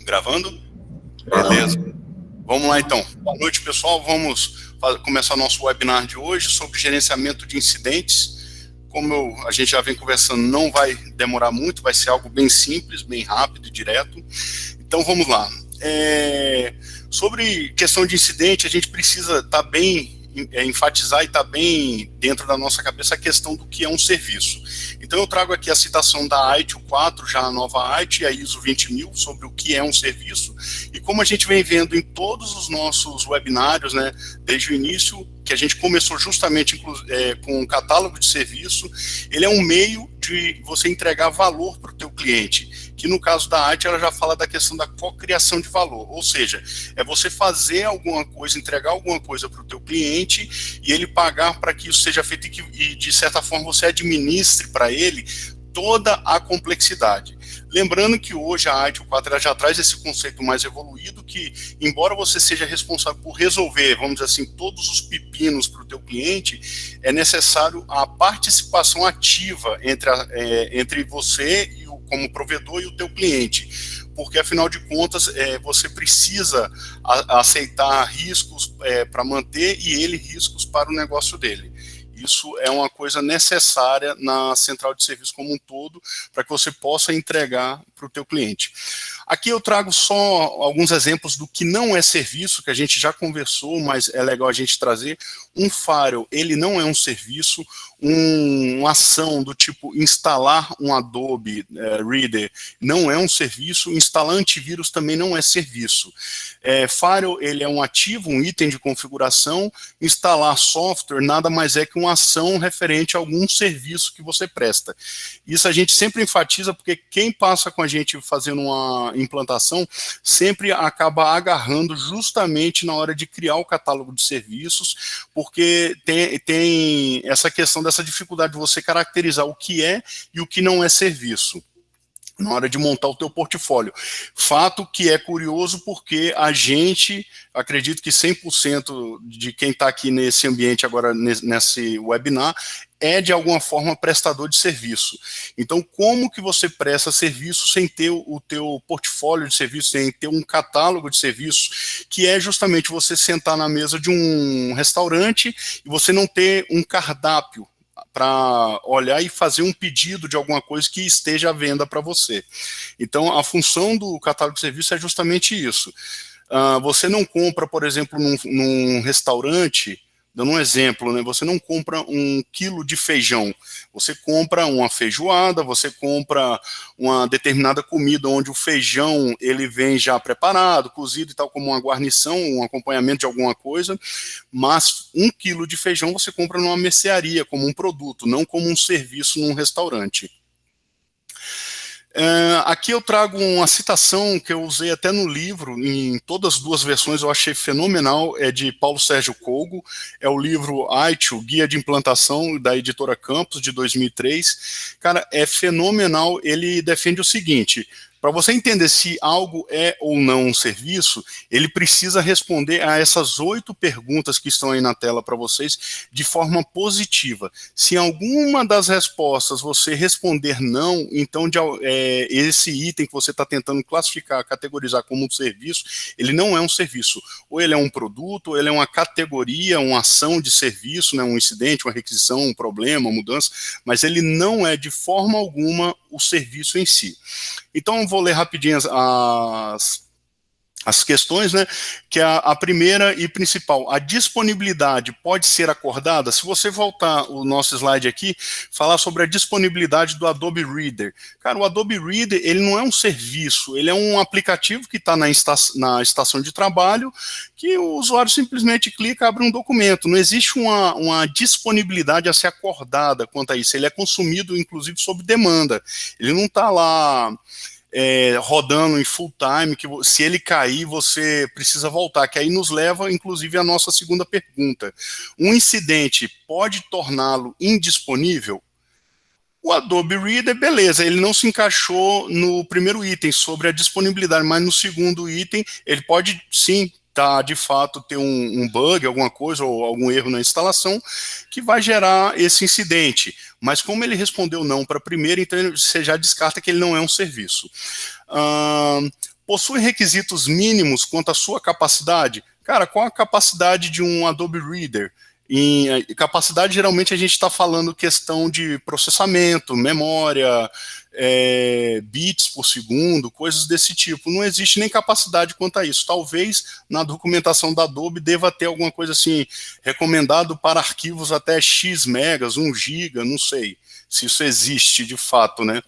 Gravando? Beleza. Vamos lá então. Boa noite, pessoal. Vamos começar nosso webinar de hoje sobre gerenciamento de incidentes. Como a gente já vem conversando, não vai demorar muito, vai ser algo bem simples, bem rápido e direto. Então vamos lá. Sobre questão de incidente, a gente precisa estar bem enfatizar e estar bem dentro da nossa cabeça a questão do que é um serviço. Então eu trago aqui a citação da ITIL 4, já a nova ITIL, a ISO 20000, sobre o que é um serviço, e como a gente vem vendo em todos os nossos webinários, né, desde o início, que a gente começou justamente com um catálogo de serviço, ele é um meio de você entregar valor para o teu cliente, que no caso da ITIL ela já fala da questão da cocriação de valor, ou seja, é você fazer alguma coisa, entregar alguma coisa para o teu cliente e ele pagar para que isso seja feito e de certa forma você administre para ele toda a complexidade. Lembrando que hoje a ITIL 4 ela já traz esse conceito mais evoluído que, embora você seja responsável por resolver, vamos dizer assim, todos os pepinos para o teu cliente, é necessário a participação ativa entre você e como provedor e o teu cliente, porque afinal de contas você precisa aceitar riscos para manter e ele riscos para o negócio dele. Isso é uma coisa necessária na central de serviço como um todo, para que você possa entregar para o teu cliente. Aqui eu trago só alguns exemplos do que não é serviço, que a gente já conversou, mas é legal a gente trazer. Um firewall, ele não é um serviço, uma ação do tipo instalar um Adobe Reader não é um serviço, instalar antivírus também não é serviço. Firewall, ele é um ativo, um item de configuração, instalar software nada mais é que uma ação referente a algum serviço que você presta. Isso a gente sempre enfatiza, porque quem passa com a gente fazendo uma implantação sempre acaba agarrando justamente na hora de criar o catálogo de serviços, porque tem essa questão dessa dificuldade de você caracterizar o que é e o que não é serviço na hora de montar o teu portfólio. Fato que é curioso porque a gente, acredito que 100% de quem está aqui nesse ambiente agora, nesse webinar, é de alguma forma prestador de serviço. Então, como que você presta serviço sem ter o teu portfólio de serviço, sem ter um catálogo de serviços, que é justamente você sentar na mesa de um restaurante e você não ter um cardápio para olhar e fazer um pedido de alguma coisa que esteja à venda para você. Então, a função do catálogo de serviço é justamente isso. Você não compra, por exemplo, num restaurante, dando um exemplo, né, você não compra 1 quilo de feijão, você compra uma feijoada, você compra uma determinada comida onde o feijão ele vem já preparado, cozido e tal, como uma guarnição, um acompanhamento de alguma coisa, mas 1 quilo de feijão você compra numa mercearia, como um produto, não como um serviço num restaurante. Aqui eu trago uma citação que eu usei até no livro, em todas as duas versões eu achei fenomenal, é de Paulo Sérgio Colgo, é o livro ITIL, Guia de Implantação, da editora Campos, de 2003. Cara, é fenomenal, ele defende o seguinte: para você entender se algo é ou não um serviço, ele precisa responder a essas 8 perguntas que estão aí na tela para vocês de forma positiva. Se em alguma das respostas você responder não, então esse item que você está tentando classificar, categorizar como um serviço, ele não é um serviço. Ou ele é um produto, ou ele é uma categoria, uma ação de serviço, né, um incidente, uma requisição, um problema, uma mudança, mas ele não é de forma alguma o serviço em si. Então, eu vou ler rapidinho as questões, né, que a primeira e principal, a disponibilidade pode ser acordada? Se você voltar o nosso slide aqui, falar sobre a disponibilidade do Adobe Reader. Cara, o Adobe Reader, ele não é um serviço, ele é um aplicativo que está na estação de trabalho, que o usuário simplesmente clica, abre um documento. Não existe uma disponibilidade a ser acordada quanto a isso. Ele é consumido, inclusive, sob demanda. Ele não está lá rodando em full time, que se ele cair, você precisa voltar, que aí nos leva, inclusive, à nossa segunda pergunta. Um incidente pode torná-lo indisponível? O Adobe Reader, beleza, ele não se encaixou no primeiro item sobre a disponibilidade, mas no segundo item, ele pode, sim, de fato, ter um bug, alguma coisa, ou algum erro na instalação, que vai gerar esse incidente. Mas como ele respondeu não para a primeira, então você já descarta que ele não é um serviço. Possui requisitos mínimos quanto à sua capacidade? Cara, qual a capacidade de um Adobe Reader? Em capacidade, geralmente, a gente está falando questão de processamento, memória, bits por segundo, coisas desse tipo. Não existe nem capacidade quanto a isso. Talvez na documentação da Adobe deva ter alguma coisa assim, recomendado para arquivos até X megas, 1 giga, não sei se isso existe de fato, né?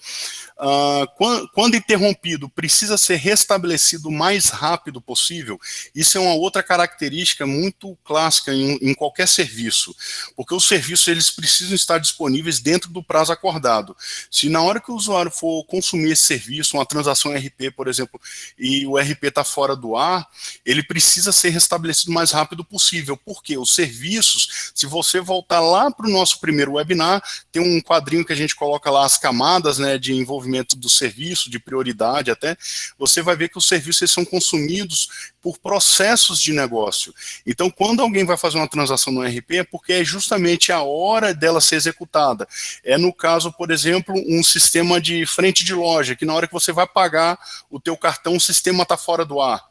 Quando interrompido, precisa ser restabelecido o mais rápido possível. Isso é uma outra característica muito clássica em qualquer serviço, porque os serviços eles precisam estar disponíveis dentro do prazo acordado. Se na hora que o usuário for consumir esse serviço, uma transação RP, por exemplo, e o RP está fora do ar, ele precisa ser restabelecido o mais rápido possível, porque os serviços, se você voltar lá para o nosso primeiro webinar, tem um quadrinho que a gente coloca lá as camadas, né, de envolvimento do serviço, de prioridade até, você vai ver que os serviços eles são consumidos por processos de negócio. Então, quando alguém vai fazer uma transação no RP, é porque é justamente a hora dela ser executada. É no caso, por exemplo, um sistema de frente de loja, que na hora que você vai pagar o teu cartão, o sistema está fora do ar.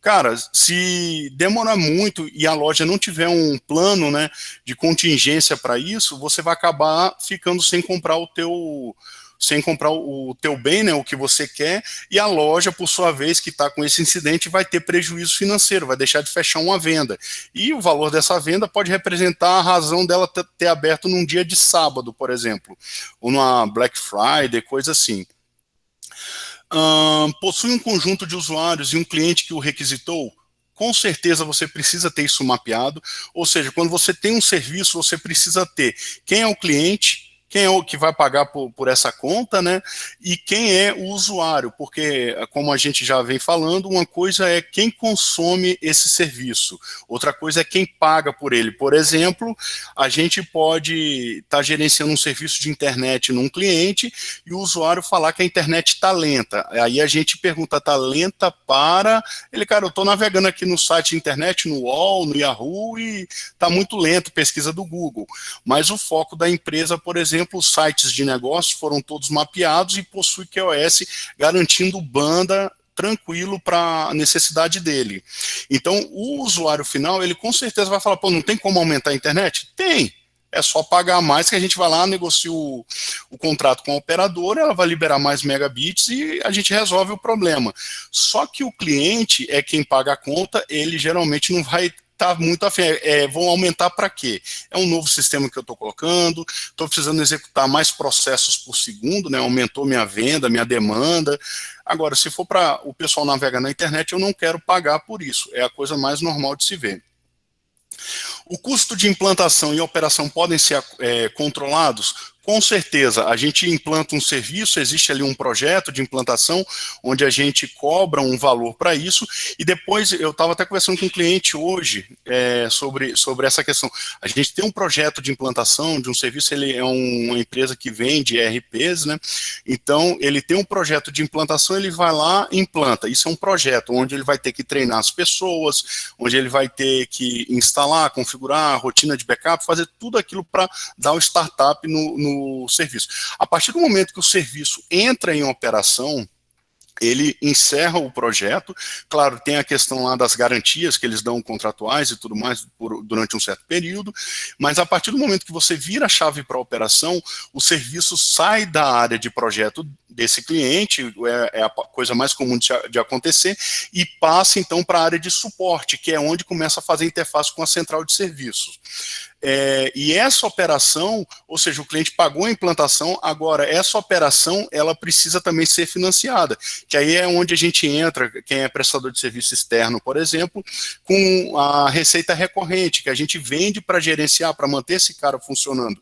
Cara, se demorar muito e a loja não tiver um plano, né, de contingência para isso, você vai acabar ficando sem comprar o teu bem, né, o que você quer, e a loja, por sua vez, que está com esse incidente, vai ter prejuízo financeiro, vai deixar de fechar uma venda. E o valor dessa venda pode representar a razão dela ter aberto num dia de sábado, por exemplo, ou numa Black Friday, coisa assim. Possui um conjunto de usuários e um cliente que o requisitou? Com certeza você precisa ter isso mapeado, ou seja, quando você tem um serviço, você precisa ter quem é o cliente, quem é o que vai pagar por essa conta, né? E quem é o usuário, porque, como a gente já vem falando, uma coisa é quem consome esse serviço, outra coisa é quem paga por ele. Por exemplo, a gente pode estar gerenciando um serviço de internet num cliente e o usuário falar que a internet está lenta. Aí a gente pergunta, está lenta para... Ele, cara, eu estou navegando aqui no site de internet, no UOL, no Yahoo, e está muito lento, pesquisa do Google. Mas o foco da empresa, por exemplo, os sites de negócios foram todos mapeados e possui QoS garantindo banda tranquilo para a necessidade dele. Então, o usuário final, ele com certeza vai falar, pô, não tem como aumentar a internet? Tem. É só pagar mais que a gente vai lá, negocia o contrato com a operadora, ela vai liberar mais megabits e a gente resolve o problema. Só que o cliente é quem paga a conta, ele geralmente não vai muito afim. Vão aumentar para quê? É um novo sistema que eu estou colocando, estou precisando executar mais processos por segundo, né? Aumentou minha venda, minha demanda. Agora, se for para o pessoal navegar na internet, eu não quero pagar por isso. É a coisa mais normal de se ver. O custo de implantação e operação podem ser controlados? Com certeza, a gente implanta um serviço, existe ali um projeto de implantação, onde a gente cobra um valor para isso, e depois, eu estava até conversando com um cliente hoje sobre essa questão. A gente tem um projeto de implantação de um serviço, ele é uma empresa que vende ERPs, né? Então, ele tem um projeto de implantação, ele vai lá e implanta. Isso é um projeto onde ele vai ter que treinar as pessoas, onde ele vai ter que instalar, configurar, rotina de backup, fazer tudo aquilo para dar o startup no serviço. A partir do momento que o serviço entra em operação, ele encerra o projeto. Claro, tem a questão lá das garantias que eles dão contratuais e tudo mais durante um certo período, mas a partir do momento que você vira a chave para a operação, o serviço sai da área de projeto desse cliente, é a coisa mais comum de acontecer, e passa então para a área de suporte, que é onde começa a fazer interface com a central de serviços. E essa operação, ou seja, o cliente pagou a implantação, agora essa operação ela precisa também ser financiada, que aí é onde a gente entra, quem é prestador de serviço externo, por exemplo, com a receita recorrente, que a gente vende para gerenciar, para manter esse cara funcionando.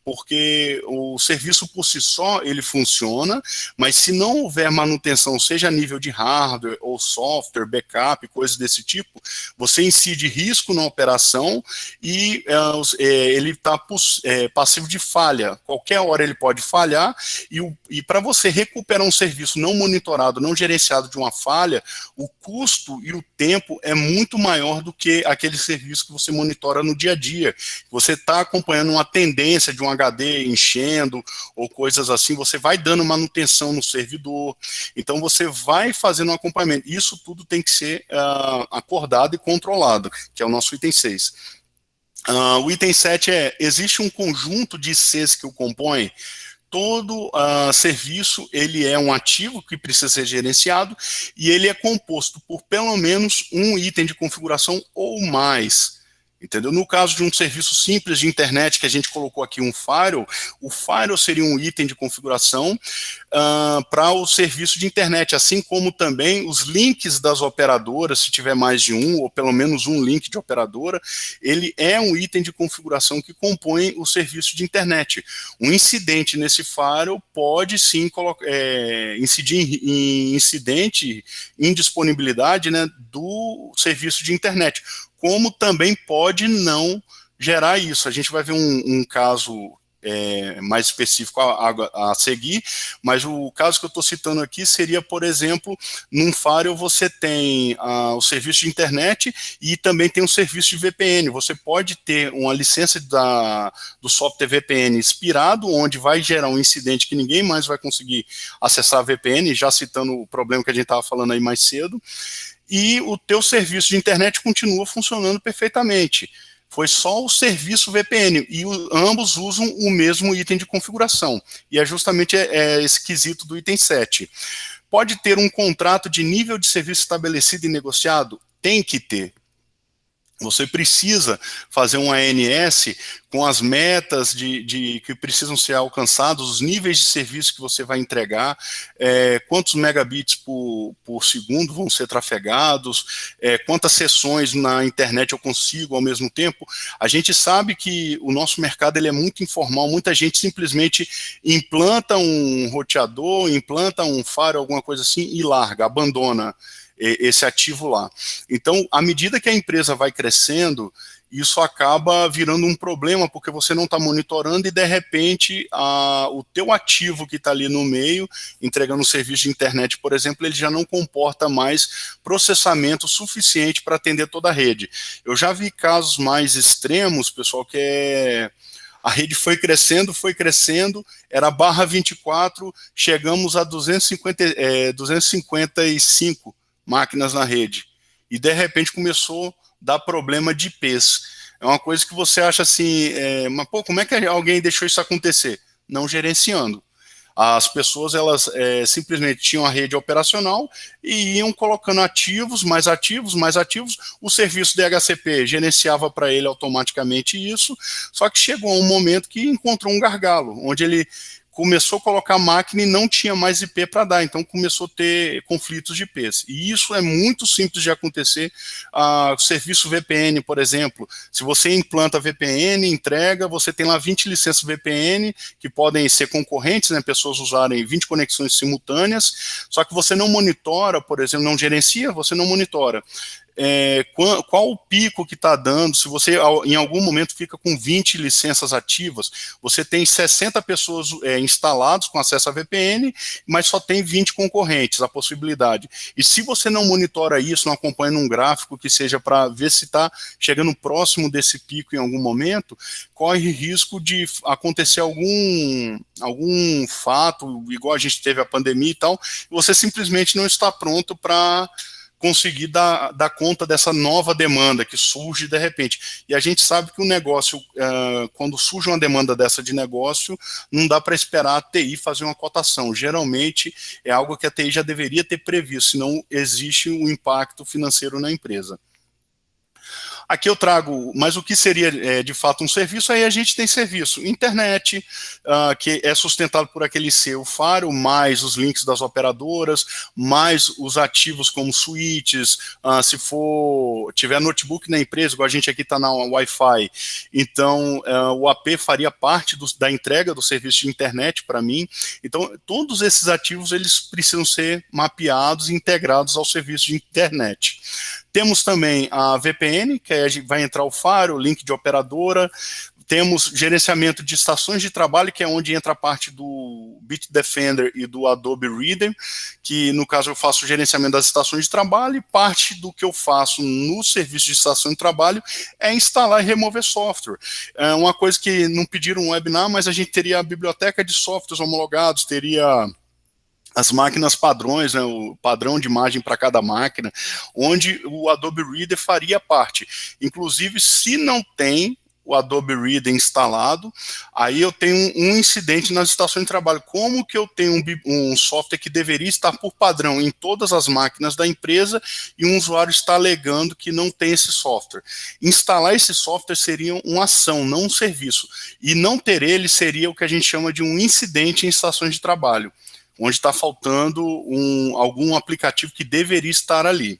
Porque o serviço por si só, ele funciona, mas se não houver manutenção, seja a nível de hardware ou software, backup, coisas desse tipo, você incide risco na operação e o ele está passivo de falha. Qualquer hora ele pode falhar, e para você recuperar um serviço não monitorado, não gerenciado de uma falha, o custo e o tempo é muito maior do que aquele serviço que você monitora no dia a dia. Você está acompanhando uma tendência de um HD enchendo, ou coisas assim, você vai dando manutenção no servidor, então você vai fazendo um acompanhamento. Isso tudo tem que ser acordado e controlado, que é o nosso item 6. O item 7 existe um conjunto de Cs que o compõe. Todo serviço, ele é um ativo que precisa ser gerenciado, e ele é composto por pelo menos um item de configuração ou mais. Entendeu? No caso de um serviço simples de internet, que a gente colocou aqui um firewall, o firewall seria um item de configuração para o serviço de internet, assim como também os links das operadoras, se tiver mais de um, ou pelo menos um link de operadora, ele é um item de configuração que compõe o serviço de internet. Um incidente nesse firewall pode sim incidir em incidente, indisponibilidade, né, do serviço de internet, como também pode não gerar isso. A gente vai ver um caso mais específico a seguir, mas o caso que eu estou citando aqui seria, por exemplo, num firewall você tem o serviço de internet e também tem um serviço de VPN. Você pode ter uma licença do software VPN expirado, onde vai gerar um incidente que ninguém mais vai conseguir acessar a VPN, já citando o problema que a gente estava falando aí mais cedo, e o teu serviço de internet continua funcionando perfeitamente. Foi só o serviço VPN, e ambos usam o mesmo item de configuração, e é justamente esse quesito do item 7. Pode ter um contrato de nível de serviço estabelecido e negociado? Tem que ter. Você precisa fazer um ANS com as metas que precisam ser alcançados, os níveis de serviço que você vai entregar, quantos megabits por segundo vão ser trafegados, quantas sessões na internet eu consigo ao mesmo tempo. A gente sabe que o nosso mercado ele é muito informal, muita gente simplesmente implanta um roteador, implanta um firewall, alguma coisa assim, e larga, abandona esse ativo lá. Então, à medida que a empresa vai crescendo, isso acaba virando um problema, porque você não está monitorando e, de repente, o teu ativo que está ali no meio, entregando um serviço de internet, por exemplo, ele já não comporta mais processamento suficiente para atender toda a rede. Eu já vi casos mais extremos, pessoal, que a rede foi crescendo, era barra 24, chegamos a 255 máquinas na rede, e de repente começou a dar problema de IPs. É uma coisa que você acha assim, mas pô, como é que alguém deixou isso acontecer? Não gerenciando. As pessoas, elas simplesmente tinham a rede operacional e iam colocando ativos, o serviço DHCP gerenciava para ele automaticamente isso, só que chegou um momento que encontrou um gargalo, onde ele começou a colocar máquina e não tinha mais IP para dar, então começou a ter conflitos de IPs. E isso é muito simples de acontecer. O serviço VPN, por exemplo, se você implanta VPN, entrega, você tem lá 20 licenças VPN, que podem ser concorrentes, né, pessoas usarem 20 conexões simultâneas, só que você não monitora, por exemplo, não gerencia, você não monitora. Qual o pico que está dando, se você em algum momento fica com 20 licenças ativas, você tem 60 pessoas instaladas com acesso a VPN, mas só tem 20 concorrentes, a possibilidade. E se você não monitora isso, não acompanha num gráfico que seja para ver se está chegando próximo desse pico em algum momento, corre risco de acontecer algum fato, igual a gente teve a pandemia e tal, e você simplesmente não está pronto para conseguir dar conta dessa nova demanda que surge de repente. E a gente sabe que o negócio, quando surge uma demanda dessa de negócio, não dá para esperar a TI fazer uma cotação. Geralmente é algo que a TI já deveria ter previsto, senão existe um impacto financeiro na empresa. Aqui eu trago, mas o que seria de fato um serviço? Aí a gente tem serviço, internet, que é sustentado por aquele seu firewall, mais os links das operadoras, mais os ativos como switches, se tiver notebook na empresa, igual a gente aqui está na Wi-Fi, então o AP faria parte da entrega do serviço de internet para mim. Então todos esses ativos eles precisam ser mapeados e integrados ao serviço de internet. Temos também a VPN, que aí vai entrar o Firewall, link de operadora. Temos gerenciamento de estações de trabalho, que é onde entra a parte do Bitdefender e do Adobe Reader, que no caso eu faço o gerenciamento das estações de trabalho, e parte do que eu faço no serviço de estação de trabalho é instalar e remover software. É uma coisa que não pediram um webinar, mas a gente teria a biblioteca de softwares homologados, teria as máquinas padrões, né, o padrão de imagem para cada máquina, onde o Adobe Reader faria parte. Inclusive, se não tem o Adobe Reader instalado, aí eu tenho um incidente nas estações de trabalho. Como que eu tenho um software que deveria estar por padrão em todas as máquinas da empresa e um usuário está alegando que não tem esse software? Instalar esse software seria uma ação, não um serviço. E não ter ele seria o que a gente chama de um incidente em estações de trabalho, onde está faltando algum aplicativo que deveria estar ali.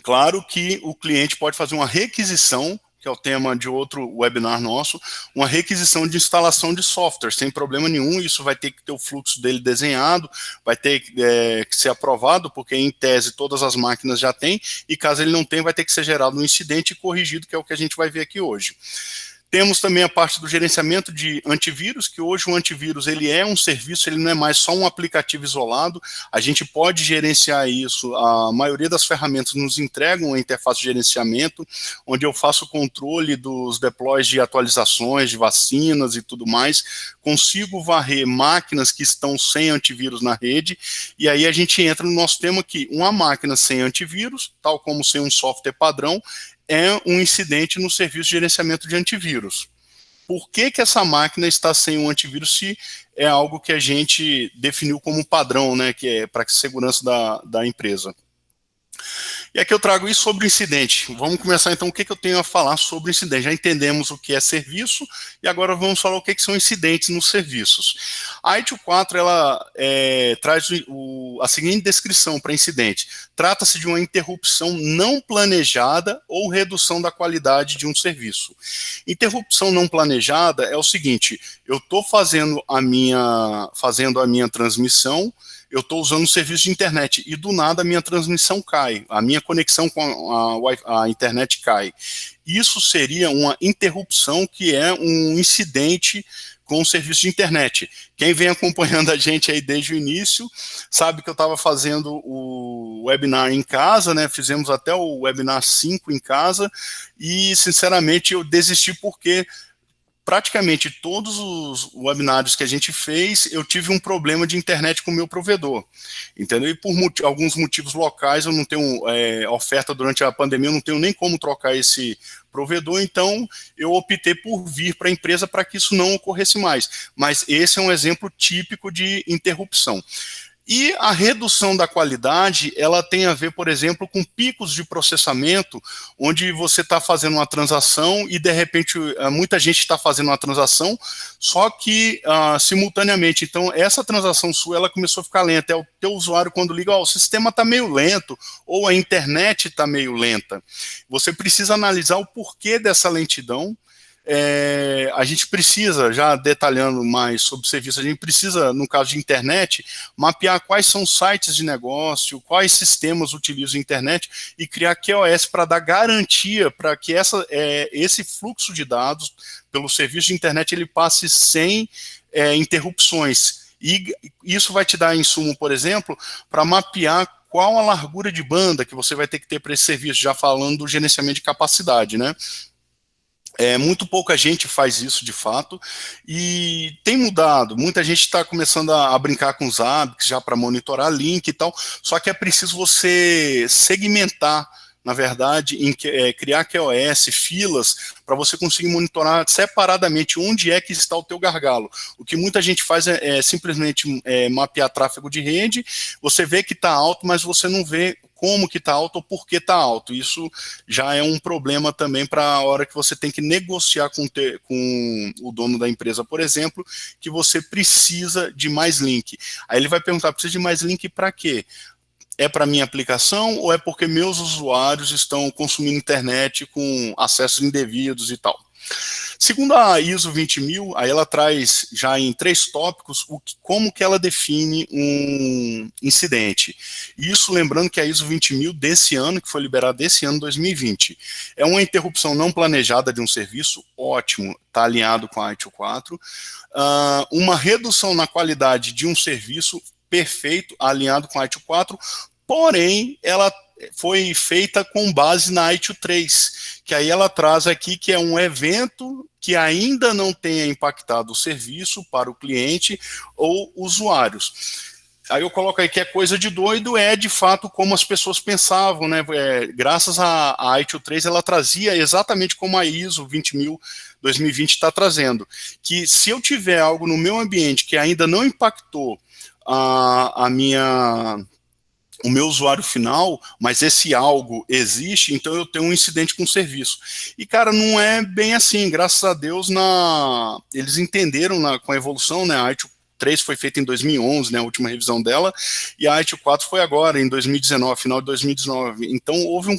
Claro que o cliente pode fazer uma requisição, que é o tema de outro webinar nosso, uma requisição de instalação de software, sem problema nenhum. Isso vai ter que ter o fluxo dele desenhado, vai ter que ser aprovado, porque em tese todas as máquinas já têm, e caso ele não tenha, vai ter que ser gerado um incidente e corrigido, que é o que a gente vai ver aqui hoje. Temos também a parte do gerenciamento de antivírus, que hoje o antivírus ele é um serviço, ele não é mais só um aplicativo isolado, a gente pode gerenciar isso, a maioria das ferramentas nos entregam uma interface de gerenciamento, onde eu faço o controle dos deploys de atualizações, de vacinas e tudo mais, consigo varrer máquinas que estão sem antivírus na rede, e aí a gente entra no nosso tema que uma máquina sem antivírus, tal como sem um software padrão, é um incidente no serviço de gerenciamento de antivírus. Por que que essa máquina está sem um antivírus se é algo que a gente definiu como padrão, né, que é para segurança da empresa? E aqui eu trago isso sobre o incidente. Vamos começar então o que eu tenho a falar sobre o incidente. Já entendemos o que é serviço e agora vamos falar o que são incidentes nos serviços. A ITIL 4 ela traz a seguinte descrição para incidente. Trata-se de uma interrupção não planejada ou redução da qualidade de um serviço. Interrupção não planejada é o seguinte: eu estou fazendo a minha transmissão, eu estou usando o serviço de internet e do nada a minha transmissão cai, a minha conexão com a internet cai. Isso seria uma interrupção, que é um incidente com o serviço de internet. Quem vem acompanhando a gente aí desde o início sabe que eu estava fazendo o webinar em casa, né? Fizemos até o webinar 5 em casa e, sinceramente, eu desisti porque praticamente todos os webinários que a gente fez, eu tive um problema de internet com o meu provedor, entendeu? E por alguns motivos locais, eu não tenho oferta durante a pandemia, eu não tenho nem como trocar esse provedor, então eu optei por vir para a empresa para que isso não ocorresse mais. Mas esse é um exemplo típico de interrupção. E a redução da qualidade, ela tem a ver, por exemplo, com picos de processamento, onde você está fazendo uma transação e, de repente, muita gente está fazendo uma transação, só que simultaneamente. Então, essa transação sua, ela começou a ficar lenta. É o teu usuário, quando liga, o sistema está meio lento, ou a internet está meio lenta. Você precisa analisar o porquê dessa lentidão. A gente precisa, já detalhando mais sobre o serviço, a gente precisa, no caso de internet, mapear quais são os sites de negócio, quais sistemas utilizam a internet e criar QoS para dar garantia para que esse fluxo de dados pelo serviço de internet ele passe sem interrupções. E isso vai te dar insumo, por exemplo, para mapear qual a largura de banda que você vai ter que ter para esse serviço, já falando do gerenciamento de capacidade, né? Muito pouca gente faz isso de fato, e tem mudado, muita gente está começando a brincar com os ABICs já para monitorar link e tal, só que é preciso você segmentar, na verdade, criar QoS, filas, para você conseguir monitorar separadamente onde é que está o teu gargalo. O que muita gente faz é simplesmente mapear tráfego de rede, você vê que está alto, mas você não vê como que está alto ou por que está alto. Isso já é um problema também para a hora que você tem que negociar com o dono da empresa, por exemplo, que você precisa de mais link. Aí ele vai perguntar, precisa de mais link para quê? É para minha aplicação ou é porque meus usuários estão consumindo internet com acessos indevidos e tal? Segundo a ISO 20000, aí ela traz já em 3 tópicos como que ela define um incidente. Isso lembrando que a ISO 20000 desse ano, que foi liberada desse ano, 2020, é uma interrupção não planejada de um serviço, ótimo, está alinhado com a ITIL 4, uma redução na qualidade de um serviço, perfeito, alinhado com a ITIL 4, porém, ela foi feita com base na ITIL 3, que aí ela traz aqui que é um evento que ainda não tenha impactado o serviço para o cliente ou usuários. Aí eu coloco aí que é coisa de doido, é de fato como as pessoas pensavam, né? Graças à ITIL 3, ela trazia exatamente como a ISO 20000 2020 está trazendo, que se eu tiver algo no meu ambiente que ainda não impactou o meu usuário final, mas esse algo existe, então eu tenho um incidente com o serviço. E, cara, não é bem assim, graças a Deus, eles entenderam com a evolução, né, a ITIL 3 foi feita em 2011, né, a última revisão dela, e a ITIL 4 foi agora, em 2019, final de 2019. Então, houve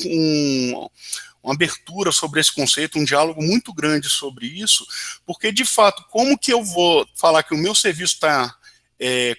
uma abertura sobre esse conceito, um diálogo muito grande sobre isso, porque, de fato, como que eu vou falar que o meu serviço está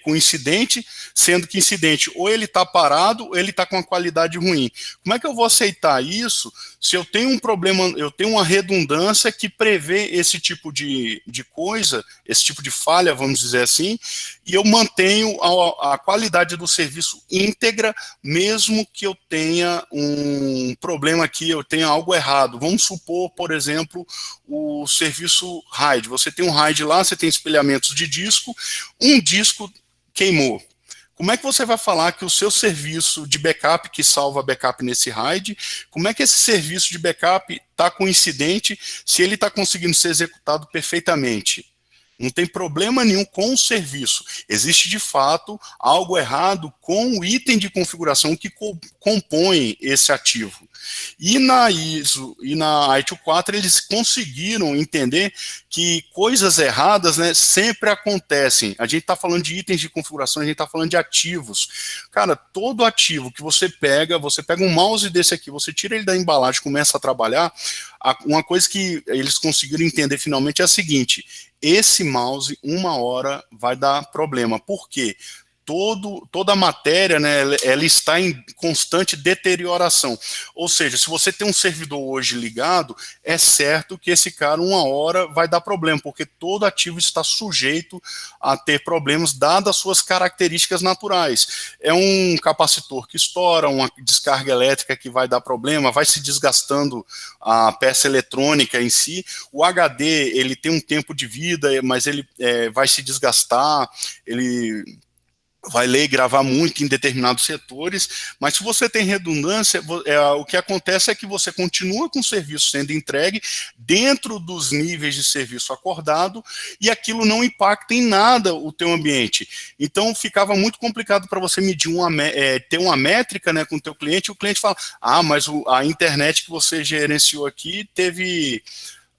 com incidente, sendo que incidente ou ele está parado ou ele está com uma qualidade ruim. Como é que eu vou aceitar isso se eu tenho um problema, eu tenho uma redundância que prevê esse tipo de coisa, esse tipo de falha, vamos dizer assim, e eu mantenho a qualidade do serviço íntegra, mesmo que eu tenha um problema aqui, eu tenha algo errado. Vamos supor, por exemplo, o serviço RAID. Você tem um RAID lá, você tem espelhamentos de disco, um disco queimou. Como é que você vai falar que o seu serviço de backup, que salva backup nesse RAID, como é que esse serviço de backup está com incidente se ele está conseguindo ser executado perfeitamente? Não tem problema nenhum com o serviço. Existe, de fato, algo errado com o item de configuração que compõe esse ativo. E na ISO e na ITIL 4 eles conseguiram entender que coisas erradas, né, sempre acontecem. A gente está falando de itens de configuração, a gente está falando de ativos. Cara, todo ativo que você pega um mouse desse aqui, você tira ele da embalagem, começa a trabalhar, uma coisa que eles conseguiram entender finalmente é a seguinte: esse mouse, uma hora, vai dar problema. Por quê? Toda a matéria, né, ela está em constante deterioração. Ou seja, se você tem um servidor hoje ligado, é certo que esse cara, uma hora, vai dar problema, porque todo ativo está sujeito a ter problemas, dadas as suas características naturais. É um capacitor que estoura, uma descarga elétrica que vai dar problema, vai se desgastando a peça eletrônica em si. O HD, ele tem um tempo de vida, mas ele vai se desgastar, ele vai ler e gravar muito em determinados setores, mas se você tem redundância, o que acontece é que você continua com o serviço sendo entregue dentro dos níveis de serviço acordado e aquilo não impacta em nada o teu ambiente. Então ficava muito complicado para você medir ter uma métrica, né, com o teu cliente, e o cliente fala, mas a internet que você gerenciou aqui teve...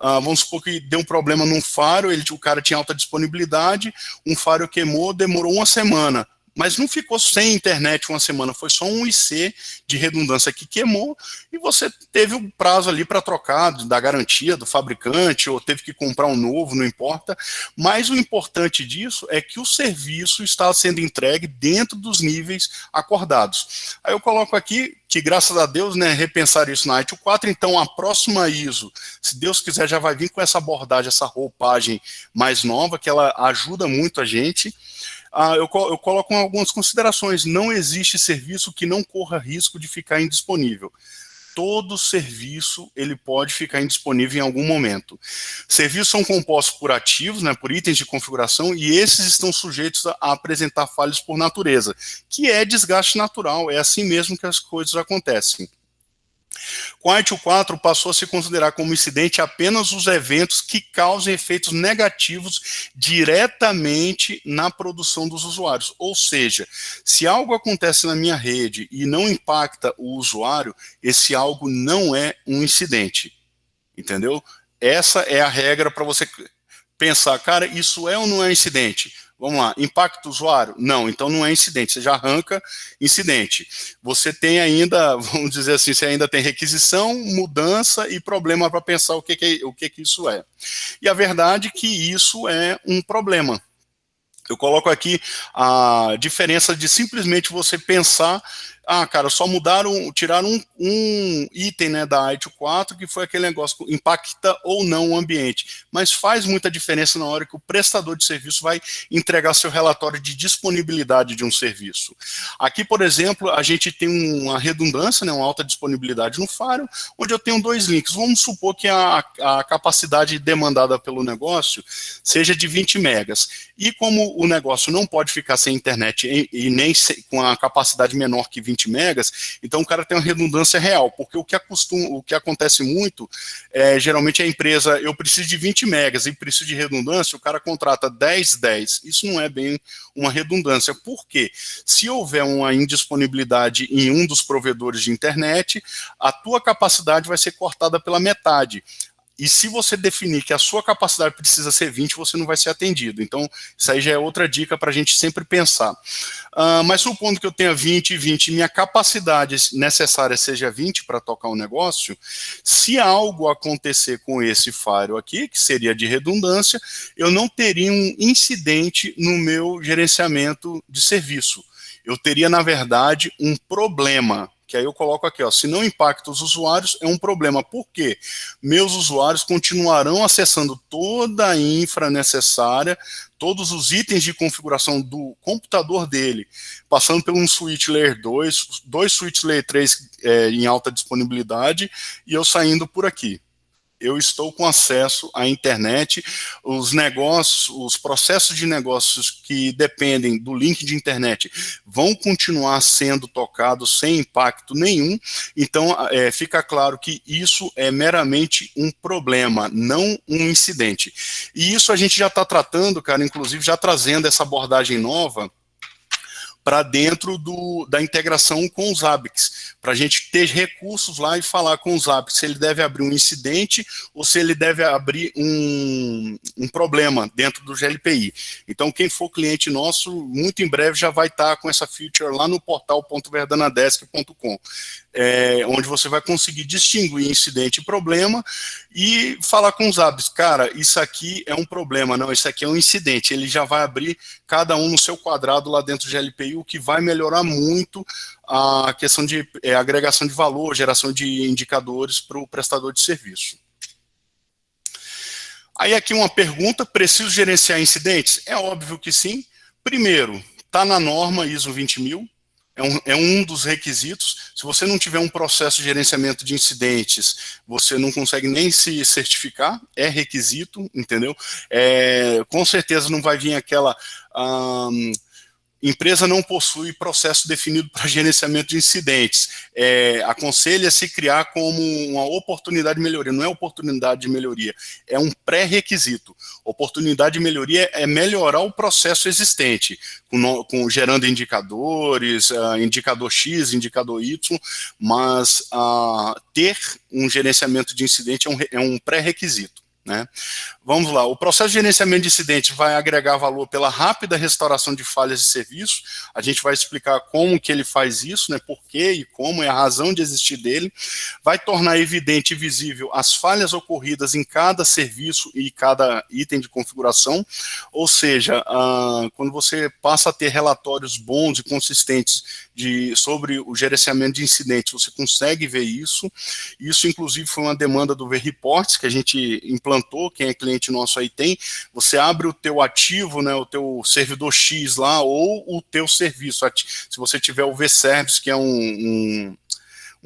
vamos supor que deu um problema num faro, o cara tinha alta disponibilidade, um faro queimou, demorou uma semana, mas não ficou sem internet uma semana, foi só um IC de redundância que queimou, e você teve um prazo ali para trocar da garantia do fabricante, ou teve que comprar um novo, não importa, mas o importante disso é que o serviço está sendo entregue dentro dos níveis acordados. Aí eu coloco aqui que, graças a Deus, né, repensar isso na ITIL 4, então a próxima ISO, se Deus quiser, já vai vir com essa abordagem, essa roupagem mais nova, que ela ajuda muito a gente. Eu coloco algumas considerações. Não existe serviço que não corra risco de ficar indisponível. Todo serviço ele pode ficar indisponível em algum momento. Serviços são compostos por ativos, né, por itens de configuração, e esses estão sujeitos a apresentar falhas por natureza, que é desgaste natural, é assim mesmo que as coisas acontecem. Com a ITIL 4, passou a se considerar como incidente apenas os eventos que causem efeitos negativos diretamente na produção dos usuários. Ou seja, se algo acontece na minha rede e não impacta o usuário, esse algo não é um incidente. Entendeu? Essa é a regra para você pensar, cara, isso é ou não é incidente? Vamos lá, impacto do usuário? Não, então não é incidente, você já arranca incidente. Você tem ainda, vamos dizer assim, você ainda tem requisição, mudança e problema para pensar o que isso é. E a verdade é que isso é um problema. Eu coloco aqui a diferença de simplesmente você pensar, cara, só tiraram um item, né, da ITIL 4, que foi aquele negócio que impacta ou não o ambiente, mas faz muita diferença na hora que o prestador de serviço vai entregar seu relatório de disponibilidade de um serviço. Aqui, por exemplo, a gente tem uma redundância, né, uma alta disponibilidade no Firewall, onde eu tenho 2 links. Vamos supor que a capacidade demandada pelo negócio seja de 20 megas. E como o negócio não pode ficar sem internet e nem com a capacidade menor que 20 megas, então o cara tem uma redundância real, porque o que acontece muito, geralmente a empresa, eu preciso de 20 megas e preciso de redundância, o cara contrata 10. Isso não é bem uma redundância. Por quê? Se houver uma indisponibilidade em um dos provedores de internet, a tua capacidade vai ser cortada pela metade. E se você definir que a sua capacidade precisa ser 20, você não vai ser atendido. Então, isso aí já é outra dica para a gente sempre pensar. Mas supondo que eu tenha 20 e 20, e minha capacidade necessária seja 20 para tocar um negócio, se algo acontecer com esse firewall aqui, que seria de redundância, eu não teria um incidente no meu gerenciamento de serviço. Eu teria, na verdade, um problema. Que aí eu coloco aqui, ó, se não impacta os usuários, é um problema. Por quê? Meus usuários continuarão acessando toda a infra necessária, todos os itens de configuração do computador dele, passando por um switch layer 2, 2 switch layer 3 em alta disponibilidade, e eu saindo por aqui. Eu estou com acesso à internet, os negócios, os processos de negócios que dependem do link de internet vão continuar sendo tocados sem impacto nenhum, então fica claro que isso é meramente um problema, não um incidente. E isso a gente já está tratando, cara, inclusive já trazendo essa abordagem nova para dentro da integração com os ABICs, para a gente ter recursos lá e falar com os ABICs se ele deve abrir um incidente ou se ele deve abrir um problema dentro do GLPI. Então, quem for cliente nosso, muito em breve já vai estar com essa feature lá no portal.verdanadesk.com. Onde você vai conseguir distinguir incidente e problema e falar com os ABICs, cara, isso aqui é um problema, não, isso aqui é um incidente, ele já vai abrir cada um no seu quadrado lá dentro do GLPI, o que vai melhorar muito a questão de agregação de valor, geração de indicadores para o prestador de serviço. Aí aqui uma pergunta, preciso gerenciar incidentes? É óbvio que sim. Primeiro, está na norma ISO 20000, é um dos requisitos. Se você não tiver um processo de gerenciamento de incidentes, você não consegue nem se certificar, é requisito, entendeu? Com certeza não vai vir aquela... empresa não possui processo definido para gerenciamento de incidentes. Aconselha-se criar como uma oportunidade de melhoria. Não é oportunidade de melhoria, é um pré-requisito. Oportunidade de melhoria é melhorar o processo existente, gerando indicadores, indicador X, indicador Y, mas ter um gerenciamento de incidente é um pré-requisito. Né? Vamos lá, o processo de gerenciamento de incidentes vai agregar valor pela rápida restauração de falhas de serviço. A gente vai explicar como que ele faz isso, né, por quê e como é a razão de existir dele. Vai tornar evidente e visível as falhas ocorridas em cada serviço e cada item de configuração, ou seja, quando você passa a ter relatórios bons e consistentes sobre o gerenciamento de incidentes, você consegue ver isso. Isso, inclusive, foi uma demanda do V-Reports, que a gente implantou, quem é cliente nosso aí tem. Você abre o teu ativo, né, o teu servidor X lá, ou o teu serviço. Se você tiver o V-Service, que é um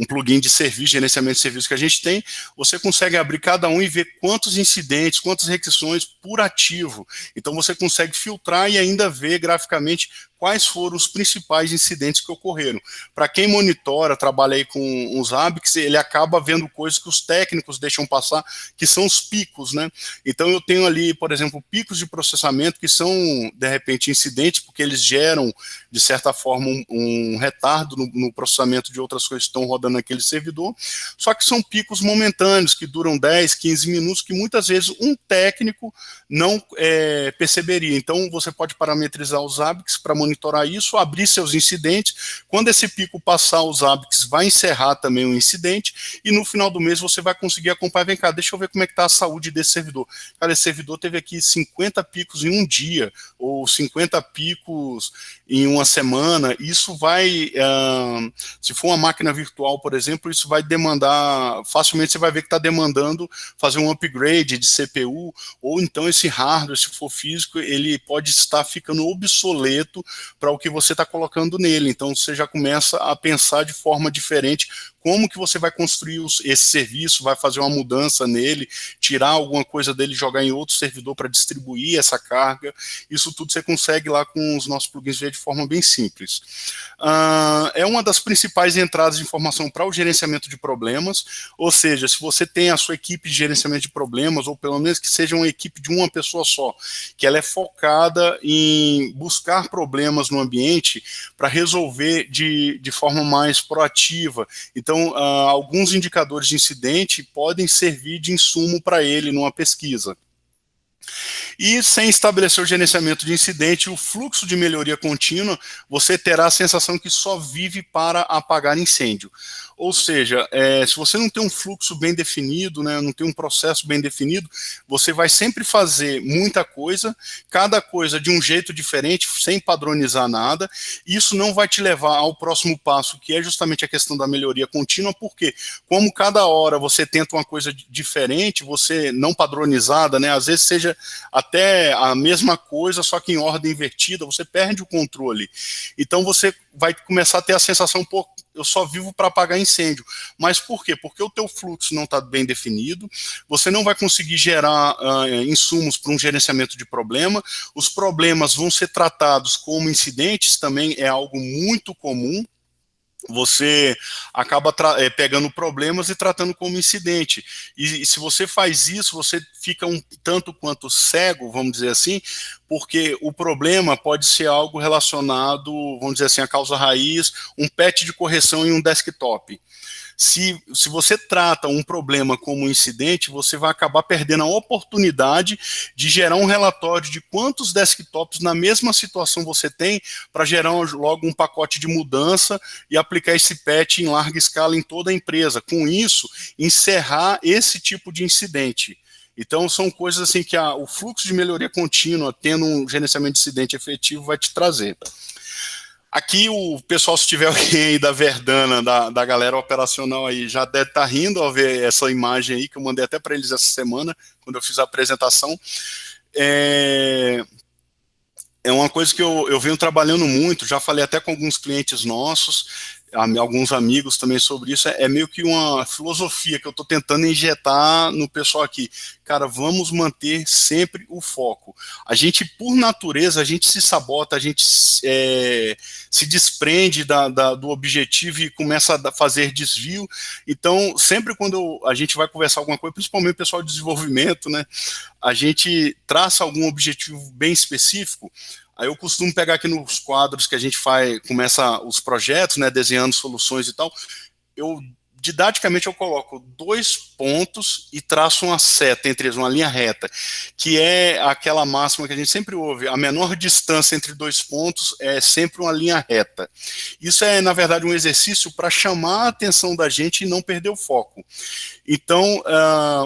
plugin de serviço, gerenciamento de serviço que a gente tem, você consegue abrir cada um e ver quantos incidentes, quantas requisições por ativo. Então você consegue filtrar e ainda ver graficamente quais foram os principais incidentes que ocorreram. Para quem monitora, trabalha aí com os ABICs, ele acaba vendo coisas que os técnicos deixam passar, que são os picos, né? Então eu tenho ali, por exemplo, picos de processamento que são, de repente, incidentes, porque eles geram, de certa forma, um retardo no processamento de outras coisas que estão rodando rodando naquele servidor, só que são picos momentâneos, que duram 10, 15 minutos, que muitas vezes um técnico não perceberia. Então, você pode parametrizar os ABICs para monitorar isso, abrir seus incidentes. Quando esse pico passar, os ABICs vai encerrar também o incidente, e no final do mês você vai conseguir acompanhar, vem cá, deixa eu ver como é que está a saúde desse servidor. Cara, esse servidor teve aqui 50 picos em um dia, ou 50 picos em uma semana. Isso vai, se for uma máquina virtual, por exemplo, isso vai demandar, facilmente você vai ver que está demandando fazer um upgrade de CPU, ou então esse hardware, se for físico, ele pode estar ficando obsoleto para o que você está colocando nele. Então você já começa a pensar de forma diferente como que você vai construir esse serviço, vai fazer uma mudança nele, tirar alguma coisa dele, jogar em outro servidor para distribuir essa carga. Isso tudo você consegue lá com os nossos plugins de forma bem simples. É uma das principais entradas de informação para o gerenciamento de problemas, ou seja, se você tem a sua equipe de gerenciamento de problemas, ou pelo menos que seja uma equipe de uma pessoa só, que ela é focada em buscar problemas no ambiente para resolver de forma mais proativa. Então, alguns indicadores de incidente podem servir de insumo para ele numa pesquisa. E sem estabelecer o gerenciamento de incidente, o fluxo de melhoria contínua, você terá a sensação que só vive para apagar incêndio. Ou seja, se você não tem um fluxo bem definido, né, não tem um processo bem definido, você vai sempre fazer muita coisa, cada coisa de um jeito diferente, sem padronizar nada. Isso não vai te levar ao próximo passo, que é justamente a questão da melhoria contínua, porque como cada hora você tenta uma coisa diferente, você não padronizada, né, às vezes seja até a mesma coisa, só que em ordem invertida, você perde o controle. Então você vai começar a ter a sensação, pô, eu só vivo para apagar incêndio. Mas por quê? Porque o teu fluxo não está bem definido, você não vai conseguir gerar insumos para um gerenciamento de problema, os problemas vão ser tratados como incidentes, também é algo muito comum. Você acaba pegando problemas e tratando como incidente. E se você faz isso, você fica um tanto quanto cego, vamos dizer assim, porque o problema pode ser algo relacionado, vamos dizer assim, a causa raiz, um patch de correção em um desktop. Se você trata um problema como um incidente, você vai acabar perdendo a oportunidade de gerar um relatório de quantos desktops na mesma situação você tem, para gerar logo um pacote de mudança e aplicar esse patch em larga escala em toda a empresa. Com isso, encerrar esse tipo de incidente. Então, são coisas assim que o fluxo de melhoria contínua, tendo um gerenciamento de incidente efetivo, vai te trazer. Aqui o pessoal, se tiver alguém aí da Verdana, da galera operacional aí, já deve estar rindo ao ver essa imagem aí, que eu mandei até para eles essa semana, quando eu fiz a apresentação. É uma coisa que eu venho trabalhando muito, já falei até com alguns clientes nossos, alguns amigos também sobre isso, é meio que uma filosofia que eu estou tentando injetar no pessoal aqui. Cara, vamos manter sempre o foco. A gente, por natureza, a gente se sabota, a gente se desprende do objetivo e começa a fazer desvio. Então, sempre quando a gente vai conversar alguma coisa, principalmente o pessoal de desenvolvimento, né, a gente traça algum objetivo bem específico. Aí eu costumo pegar aqui nos quadros que a gente começa os projetos, né, desenhando soluções e tal, didaticamente eu coloco 2 pontos e traço uma seta entre eles, uma linha reta, que é aquela máxima que a gente sempre ouve, a menor distância entre 2 pontos é sempre uma linha reta. Isso é, na verdade, um exercício para chamar a atenção da gente e não perder o foco. Então,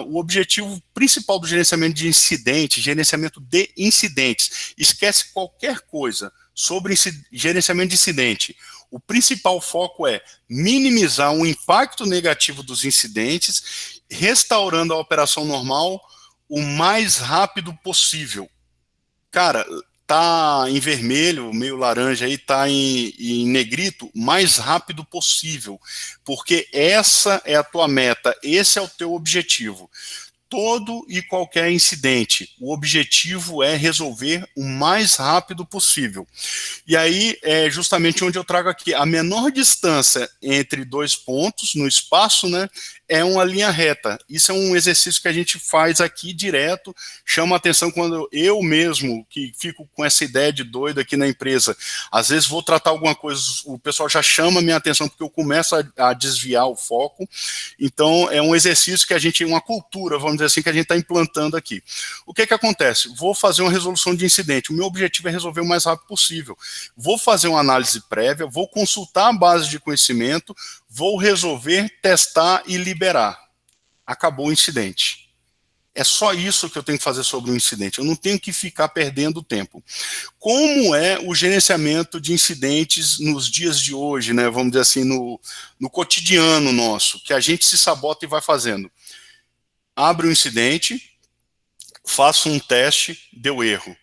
o objetivo principal do gerenciamento de incidentes, gerenciamento de incidentes, esquece qualquer coisa sobre gerenciamento de incidente. O principal foco é minimizar o impacto negativo dos incidentes, restaurando a operação normal o mais rápido possível. Cara, tá em vermelho, meio laranja aí, tá em negrito, mais rápido possível, porque essa é a tua meta, esse é o teu objetivo. Todo e qualquer incidente, o objetivo é resolver o mais rápido possível. E aí é justamente onde eu trago aqui a menor distância entre 2 pontos no espaço, né, é uma linha reta. Isso é um exercício que a gente faz aqui direto, chama a atenção quando eu mesmo, que fico com essa ideia de doido aqui na empresa, às vezes vou tratar alguma coisa, o pessoal já chama a minha atenção porque eu começo a desviar o foco. Então, é um exercício que a gente, uma cultura, vamos dizer assim, que a gente está implantando aqui. O que acontece? Vou fazer uma resolução de incidente. O meu objetivo é resolver o mais rápido possível. Vou fazer uma análise prévia, vou consultar a base de conhecimento, vou resolver, testar e liberar. Acabou o incidente. É só isso que eu tenho que fazer sobre o incidente. Eu não tenho que ficar perdendo tempo. Como é o gerenciamento de incidentes nos dias de hoje, né? Vamos dizer assim, no cotidiano nosso, que a gente se sabota e vai fazendo. Abre o incidente, faço um teste, deu erro.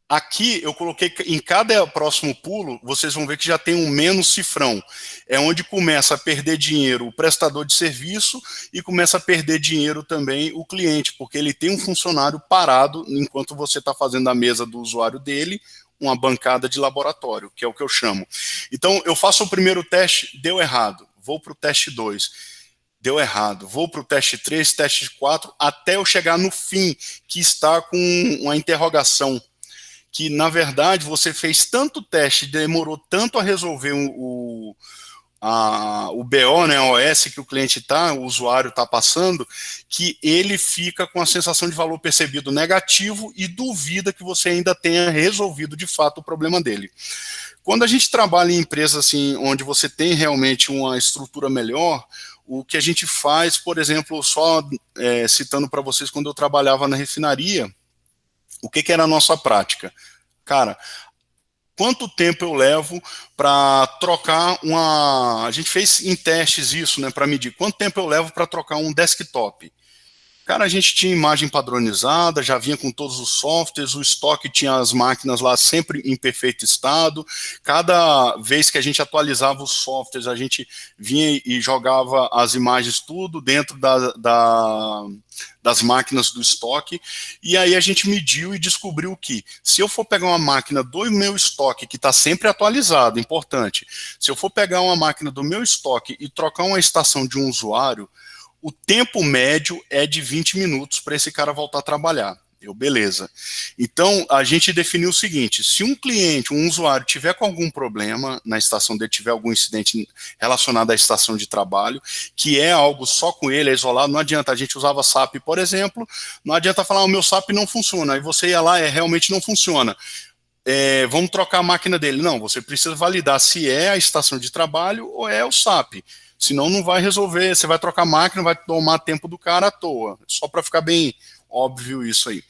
Aqui eu coloquei, em cada próximo pulo, vocês vão ver que já tem um menos cifrão. É onde começa a perder dinheiro o prestador de serviço e começa a perder dinheiro também o cliente, porque ele tem um funcionário parado enquanto você está fazendo a mesa do usuário dele, uma bancada de laboratório, que é o que eu chamo. Então, eu faço o primeiro teste, deu errado. Vou para o teste 2. Deu errado. Vou para o teste 3, teste 4, até eu chegar no fim, que está com uma interrogação. Que, na verdade, você fez tanto teste, demorou tanto a resolver o BO, né, a OS que o cliente está, o usuário está passando, que ele fica com a sensação de valor percebido negativo e duvida que você ainda tenha resolvido de fato o problema dele. Quando a gente trabalha em empresas assim, onde você tem realmente uma estrutura melhor, o que a gente faz, por exemplo, só citando para vocês, quando eu trabalhava na refinaria, o que era a nossa prática? Cara, quanto tempo eu levo para trocar uma... A gente fez em testes isso, né, para medir. Quanto tempo eu levo para trocar um desktop? Cara, a gente tinha imagem padronizada, já vinha com todos os softwares, o estoque tinha as máquinas lá sempre em perfeito estado. Cada vez que a gente atualizava os softwares, a gente vinha e jogava as imagens tudo dentro das máquinas do estoque. E aí a gente mediu e descobriu que, se eu for pegar uma máquina do meu estoque, que está sempre atualizado, importante, se eu for pegar uma máquina do meu estoque e trocar uma estação de um usuário, o tempo médio é de 20 minutos para esse cara voltar a trabalhar. Beleza. Então, a gente definiu o seguinte, se um cliente, um usuário, tiver com algum problema na estação dele, tiver algum incidente relacionado à estação de trabalho, que é algo só com ele, é isolado, não adianta, a gente usava SAP, por exemplo, não adianta falar, o meu SAP não funciona, aí você ia lá, realmente não funciona. Vamos trocar a máquina dele. Não, você precisa validar se é a estação de trabalho ou é o SAP. Senão não vai resolver, você vai trocar a máquina, vai tomar tempo do cara à toa. Só para ficar bem óbvio isso aí.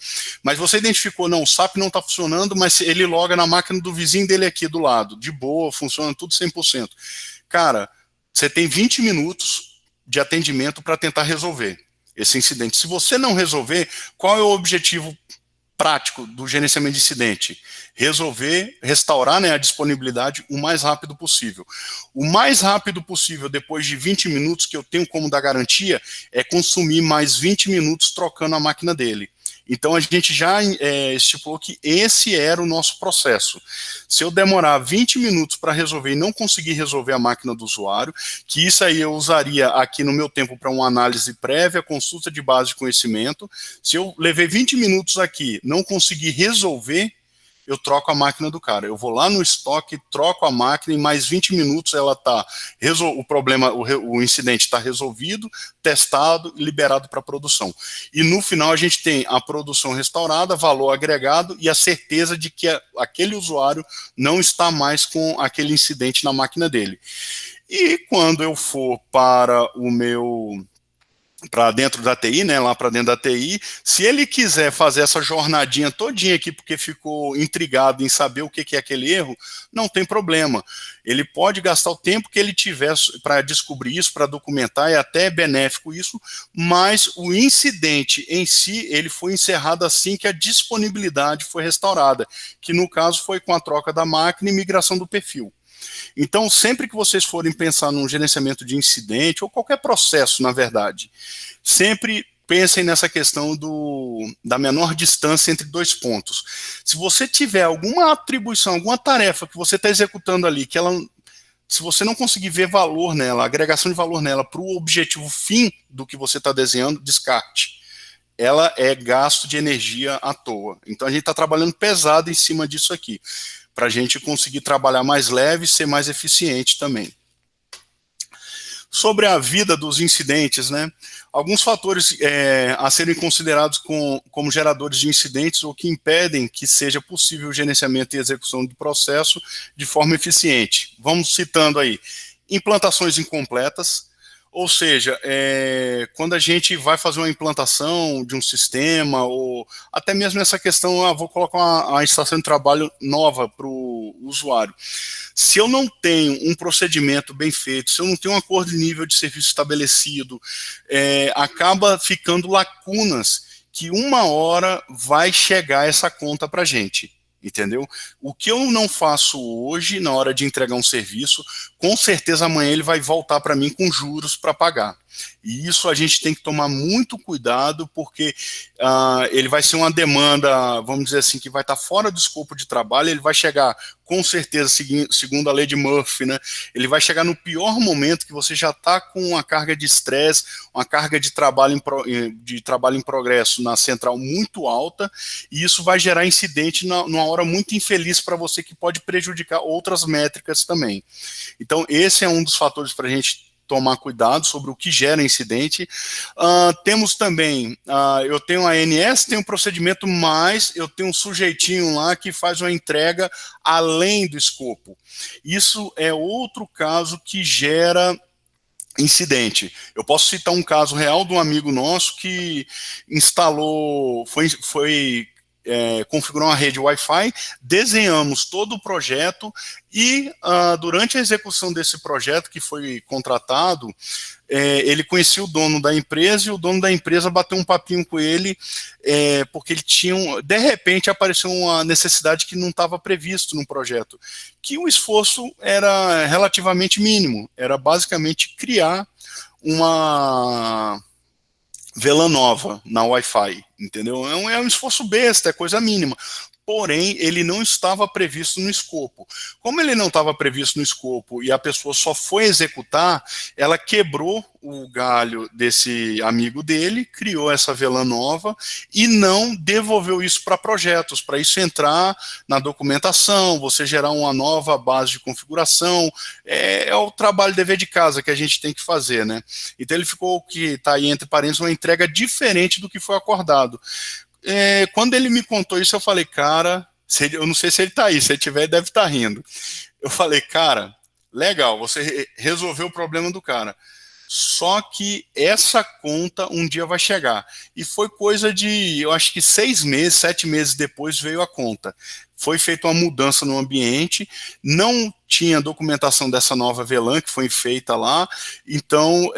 Mas você identificou, não, o SAP não está funcionando, mas ele loga na máquina do vizinho dele aqui do lado. De boa, funciona tudo 100%. Cara, você tem 20 minutos de atendimento para tentar resolver esse incidente. Se você não resolver, qual é o objetivo prático do gerenciamento de incidente? Resolver, restaurar, né, a disponibilidade o mais rápido possível. O mais rápido possível, depois de 20 minutos, que eu tenho como dar garantia, é consumir mais 20 minutos trocando a máquina dele. Então, a gente já estipulou que esse era o nosso processo. Se eu demorar 20 minutos para resolver e não conseguir resolver a máquina do usuário, que isso aí eu usaria aqui no meu tempo para uma análise prévia, consulta de base de conhecimento. Se eu levei 20 minutos aqui, não consegui resolver, eu troco a máquina do cara. Eu vou lá no estoque, troco a máquina, em mais 20 minutos ela está o problema, o incidente está resolvido, testado e liberado para produção. E no final a gente tem a produção restaurada, valor agregado e a certeza de que aquele usuário não está mais com aquele incidente na máquina dele. E quando eu for para dentro da TI, né, lá para dentro da TI, se ele quiser fazer essa jornadinha todinha aqui, porque ficou intrigado em saber o que é aquele erro, não tem problema. Ele pode gastar o tempo que ele tiver para descobrir isso, para documentar, é até benéfico isso, mas o incidente em si, ele foi encerrado assim que a disponibilidade foi restaurada, que no caso foi com a troca da máquina e migração do perfil. Então, sempre que vocês forem pensar num gerenciamento de incidente, ou qualquer processo, na verdade, sempre pensem nessa questão da menor distância entre dois pontos. Se você tiver alguma atribuição, alguma tarefa que você está executando ali, que ela se você não conseguir ver valor nela, agregação de valor nela para o objetivo fim do que você está desenhando, descarte. Ela é gasto de energia à toa. Então a gente está trabalhando pesado em cima disso aqui, para a gente conseguir trabalhar mais leve e ser mais eficiente também. Sobre a vida dos incidentes, né? Alguns fatores a serem considerados como geradores de incidentes ou que impedem que seja possível o gerenciamento e execução do processo de forma eficiente. Vamos citando aí: implantações incompletas, ou seja, quando a gente vai fazer uma implantação de um sistema, ou até mesmo essa questão, vou colocar uma estação de trabalho nova para o usuário. Se eu não tenho um procedimento bem feito, se eu não tenho um acordo de nível de serviço estabelecido, acaba ficando lacunas que uma hora vai chegar essa conta para a gente. Entendeu? O que eu não faço hoje, na hora de entregar um serviço, com certeza amanhã ele vai voltar para mim com juros para pagar. E isso a gente tem que tomar muito cuidado, porque ele vai ser uma demanda, vamos dizer assim, que vai estar fora do escopo de trabalho, ele vai chegar, com certeza, segundo a lei de Murphy, né, ele vai chegar no pior momento que você já está com uma carga de estresse, uma carga de trabalho em progresso na central muito alta, e isso vai gerar incidente numa hora muito infeliz para você, que pode prejudicar outras métricas também. Então, esse é um dos fatores para a gente tomar cuidado sobre o que gera incidente. Temos também, eu tenho a ANS, tenho um procedimento, mas eu tenho um sujeitinho lá que faz uma entrega além do escopo. Isso é outro caso que gera incidente. Eu posso citar um caso real de um amigo nosso que instalou, configurou uma rede Wi-Fi, desenhamos todo o projeto e durante a execução desse projeto que foi contratado, ele conhecia o dono da empresa, e o dono da empresa bateu um papinho com ele, porque ele tinha, de repente apareceu uma necessidade que não estava previsto no projeto, que o esforço era relativamente mínimo, era basicamente criar uma VLAN nova na Wi-Fi, entendeu? É um esforço besta, é coisa mínima. Porém, ele não estava previsto no escopo. Como ele não estava previsto no escopo e a pessoa só foi executar, ela quebrou o galho desse amigo dele, criou essa VLAN nova e não devolveu isso para projetos, para isso entrar na documentação, você gerar uma nova base de configuração. É o trabalho dever de casa que a gente tem que fazer, né? Então ele ficou, que está aí entre parênteses, uma entrega diferente do que foi acordado. Quando ele me contou isso, eu falei, cara, eu não sei se ele está aí, se ele tiver, ele deve estar rindo. Eu falei, cara, legal, você resolveu o problema do cara. Só que essa conta um dia vai chegar. E foi coisa de, eu acho que 6 meses, 7 meses depois veio a conta. Foi feita uma mudança no ambiente, não tinha documentação dessa nova VLAN que foi feita lá, então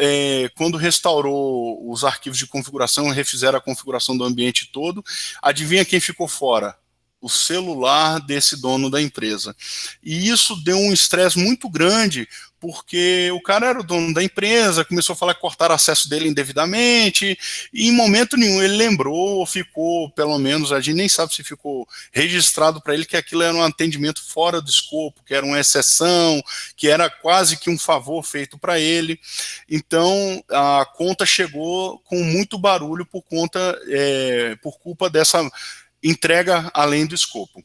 quando restaurou os arquivos de configuração, refizeram a configuração do ambiente todo, adivinha quem ficou fora? O celular desse dono da empresa. E isso deu um estresse muito grande, porque o cara era o dono da empresa, começou a falar que cortaram acesso dele indevidamente, e em momento nenhum ele lembrou, ou ficou, pelo menos, a gente nem sabe se ficou registrado para ele que aquilo era um atendimento fora do escopo, que era uma exceção, que era quase que um favor feito para ele. Então, a conta chegou com muito barulho por culpa dessa entrega além do escopo.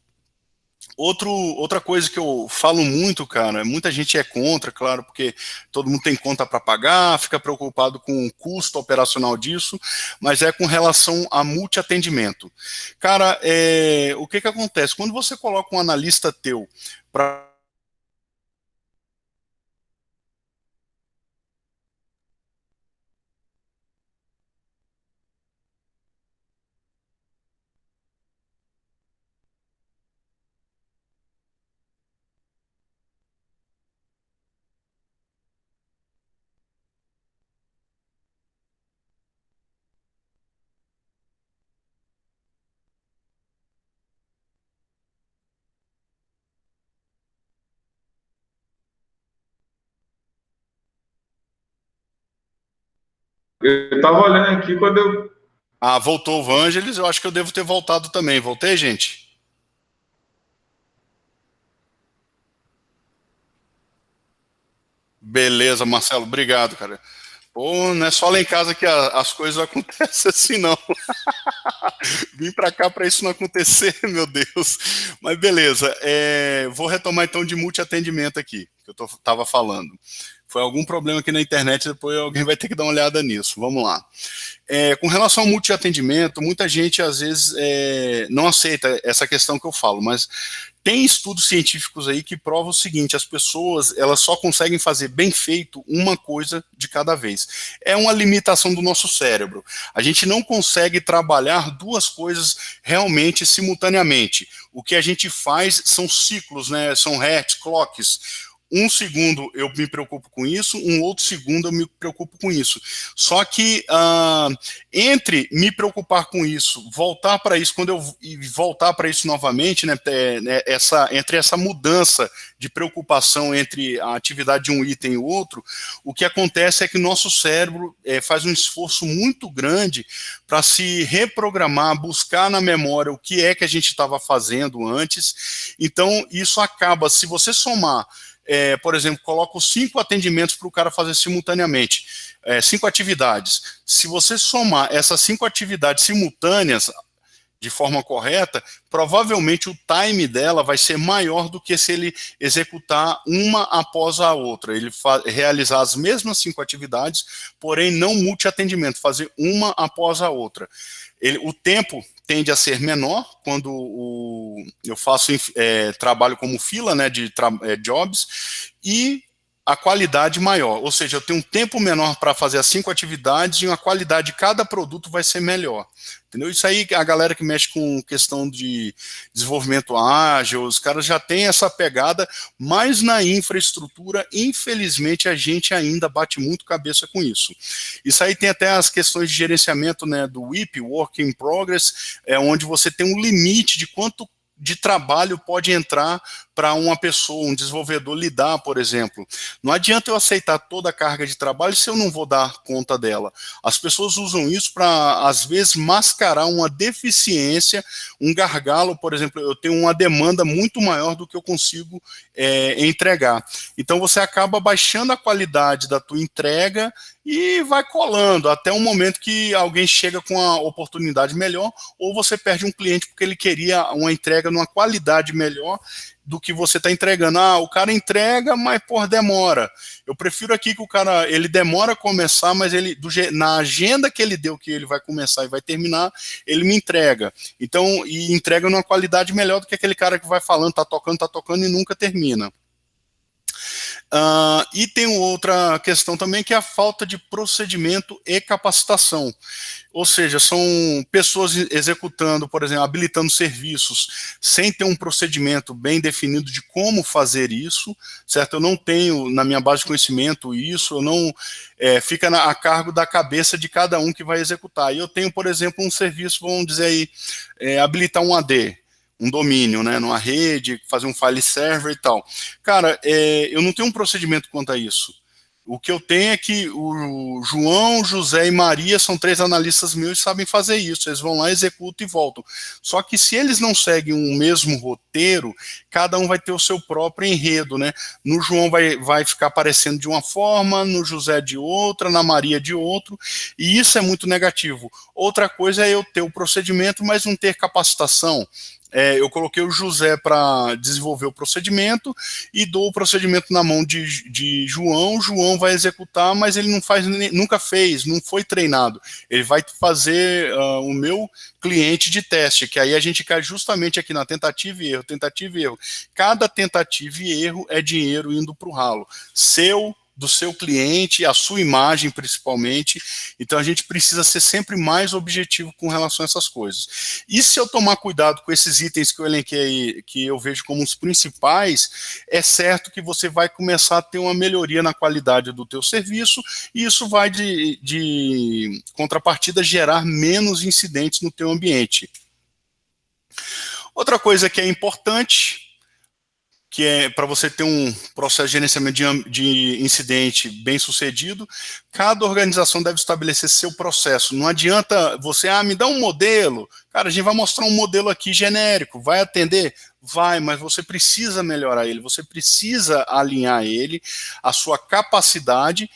Outra coisa que eu falo muito, cara, muita gente é contra, claro, porque todo mundo tem conta para pagar, fica preocupado com o custo operacional disso, mas é com relação a multiatendimento. Cara, o que acontece? Quando você coloca um analista teu para Eu tava olhando aqui quando eu. voltou o Vangelis, eu acho que eu devo ter voltado também. Voltei, gente? Beleza, Marcelo, obrigado, cara. Pô, não é só lá em casa que as coisas acontecem assim, não. Vim para cá para isso não acontecer, meu Deus. Mas beleza, vou retomar então de multiatendimento aqui, que eu estava falando. Foi algum problema aqui na internet, depois alguém vai ter que dar uma olhada nisso. Vamos lá. Com relação ao multiatendimento, muita gente às vezes não aceita essa questão que eu falo, mas tem estudos científicos aí que provam o seguinte: as pessoas elas só conseguem fazer bem feito uma coisa de cada vez. É uma limitação do nosso cérebro. A gente não consegue trabalhar duas coisas realmente simultaneamente. O que a gente faz são ciclos, né? São hertz, clocks. Um segundo eu me preocupo com isso, um outro segundo eu me preocupo com isso. Só que entre me preocupar com isso, voltar para isso, quando eu voltar para isso novamente, né, entre essa mudança de preocupação entre a atividade de um item e o outro, o que acontece é que o nosso cérebro faz um esforço muito grande para se reprogramar, buscar na memória o que é que a gente estava fazendo antes. Então, isso acaba, se você somar por exemplo, coloco 5 atendimentos para o cara fazer simultaneamente, 5 atividades. Se você somar essas 5 atividades simultâneas de forma correta, provavelmente o time dela vai ser maior do que se ele executar uma após a outra. Ele realizar as mesmas 5 atividades, porém não multi-atendimento, fazer uma após a outra. O tempo tende a ser menor quando eu faço trabalho como fila, né, de jobs, e a qualidade maior, ou seja, eu tenho um tempo menor para fazer as 5 atividades e a qualidade de cada produto vai ser melhor. Entendeu? Isso aí, a galera que mexe com questão de desenvolvimento ágil, os caras já têm essa pegada, mas na infraestrutura, infelizmente, a gente ainda bate muito cabeça com isso. Isso aí tem até as questões de gerenciamento, né, do WIP, Work in Progress, onde você tem um limite de quanto de trabalho pode entrar para uma pessoa, um desenvolvedor lidar, por exemplo. Não adianta eu aceitar toda a carga de trabalho se eu não vou dar conta dela. As pessoas usam isso para, às vezes, mascarar uma deficiência, um gargalo, por exemplo, eu tenho uma demanda muito maior do que eu consigo entregar. Então você acaba baixando a qualidade da tua entrega e vai colando até um momento que alguém chega com a oportunidade melhor, ou você perde um cliente porque ele queria uma entrega numa qualidade melhor do que você está entregando. O cara entrega, mas demora. Eu prefiro aqui que o cara, ele demora a começar, mas ele na agenda que ele deu que ele vai começar e vai terminar, ele me entrega. Então, e entrega numa qualidade melhor do que aquele cara que vai falando, tá tocando e nunca termina. E tem outra questão também, que é a falta de procedimento e capacitação. Ou seja, são pessoas executando, por exemplo, habilitando serviços sem ter um procedimento bem definido de como fazer isso, certo? Eu não tenho na minha base de conhecimento isso, eu não fica a cargo da cabeça de cada um que vai executar. E eu tenho, por exemplo, um serviço, vamos dizer aí, habilitar um AD, um domínio, né, numa rede, fazer um file server e tal. Cara, eu não tenho um procedimento quanto a isso. O que eu tenho é que o João, José e Maria são 3 analistas meus e sabem fazer isso. Eles vão lá, executam e voltam. Só que se eles não seguem um mesmo roteiro, cada um vai ter o seu próprio enredo, né? No João vai ficar aparecendo de uma forma, no José de outra, na Maria de outro, e isso é muito negativo. Outra coisa é eu ter o procedimento, mas não ter capacitação. Eu coloquei o José para desenvolver o procedimento e dou o procedimento na mão de João. O João vai executar, mas ele não faz, nunca fez, não foi treinado. Ele vai fazer o meu cliente de teste, que aí a gente cai justamente aqui na tentativa e erro, tentativa e erro. Cada tentativa e erro é dinheiro indo para o ralo. Do seu cliente, a sua imagem principalmente. Então a gente precisa ser sempre mais objetivo com relação a essas coisas. E se eu tomar cuidado com esses itens que eu elenquei aí, que eu vejo como os principais, é certo que você vai começar a ter uma melhoria na qualidade do teu serviço, e isso vai de contrapartida gerar menos incidentes no teu ambiente. Outra coisa que é importante, que é para você ter um processo de gerenciamento de incidente bem sucedido, cada organização deve estabelecer seu processo. Não adianta você, me dá um modelo. Cara, a gente vai mostrar um modelo aqui genérico, vai atender? Vai, mas você precisa melhorar ele, você precisa alinhar ele, a sua capacidade,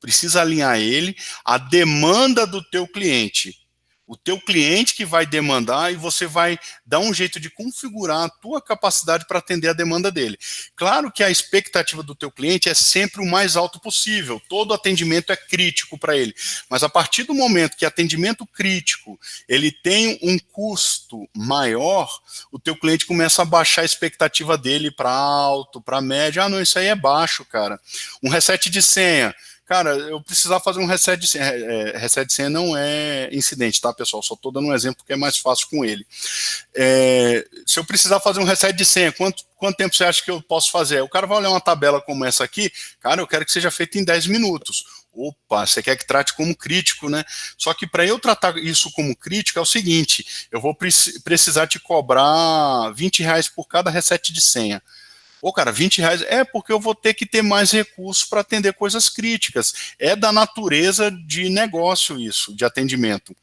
precisa alinhar ele à demanda do teu cliente. O teu cliente que vai demandar e você vai dar um jeito de configurar a tua capacidade para atender a demanda dele. Claro que a expectativa do teu cliente é sempre o mais alto possível, todo atendimento é crítico para ele, mas a partir do momento que atendimento crítico ele tem um custo maior, o teu cliente começa a baixar a expectativa dele para alto, para médio. Não, isso aí é baixo, cara. Um reset de senha. Cara, eu precisava fazer um reset de senha. Reset de senha não é incidente, tá, pessoal? Só estou dando um exemplo que é mais fácil com ele. Se eu precisar fazer um reset de senha, quanto tempo você acha que eu posso fazer? O cara vai olhar uma tabela como essa aqui, cara, eu quero que seja feito em 10 minutos. Opa, você quer que trate como crítico, né? Só que para eu tratar isso como crítico é o seguinte, eu vou precisar te cobrar R$ 20 por cada reset de senha. Cara, R$ 20 porque eu vou ter que ter mais recursos para atender coisas críticas. É da natureza de negócio isso, de atendimento.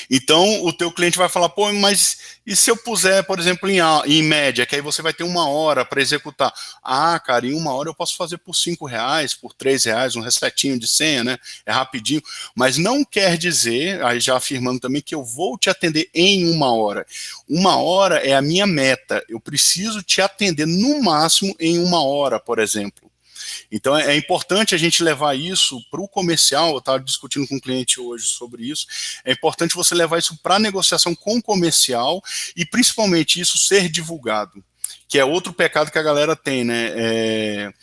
Então, o teu cliente vai falar, mas e se eu puser, por exemplo, em média, que aí você vai ter 1 hora para executar? Cara, em 1 hora eu posso fazer por R$ 5, por R$ 3, um resetinho de senha, né? É rapidinho, mas não quer dizer, aí já afirmando também, que eu vou te atender em 1 hora. 1 hora é a minha meta, eu preciso te atender no máximo em 1 hora, por exemplo. Então é importante a gente levar isso para o comercial. Eu estava discutindo com um cliente hoje sobre isso. É importante você levar isso para a negociação com o comercial e principalmente isso ser divulgado, que é outro pecado que a galera tem, né?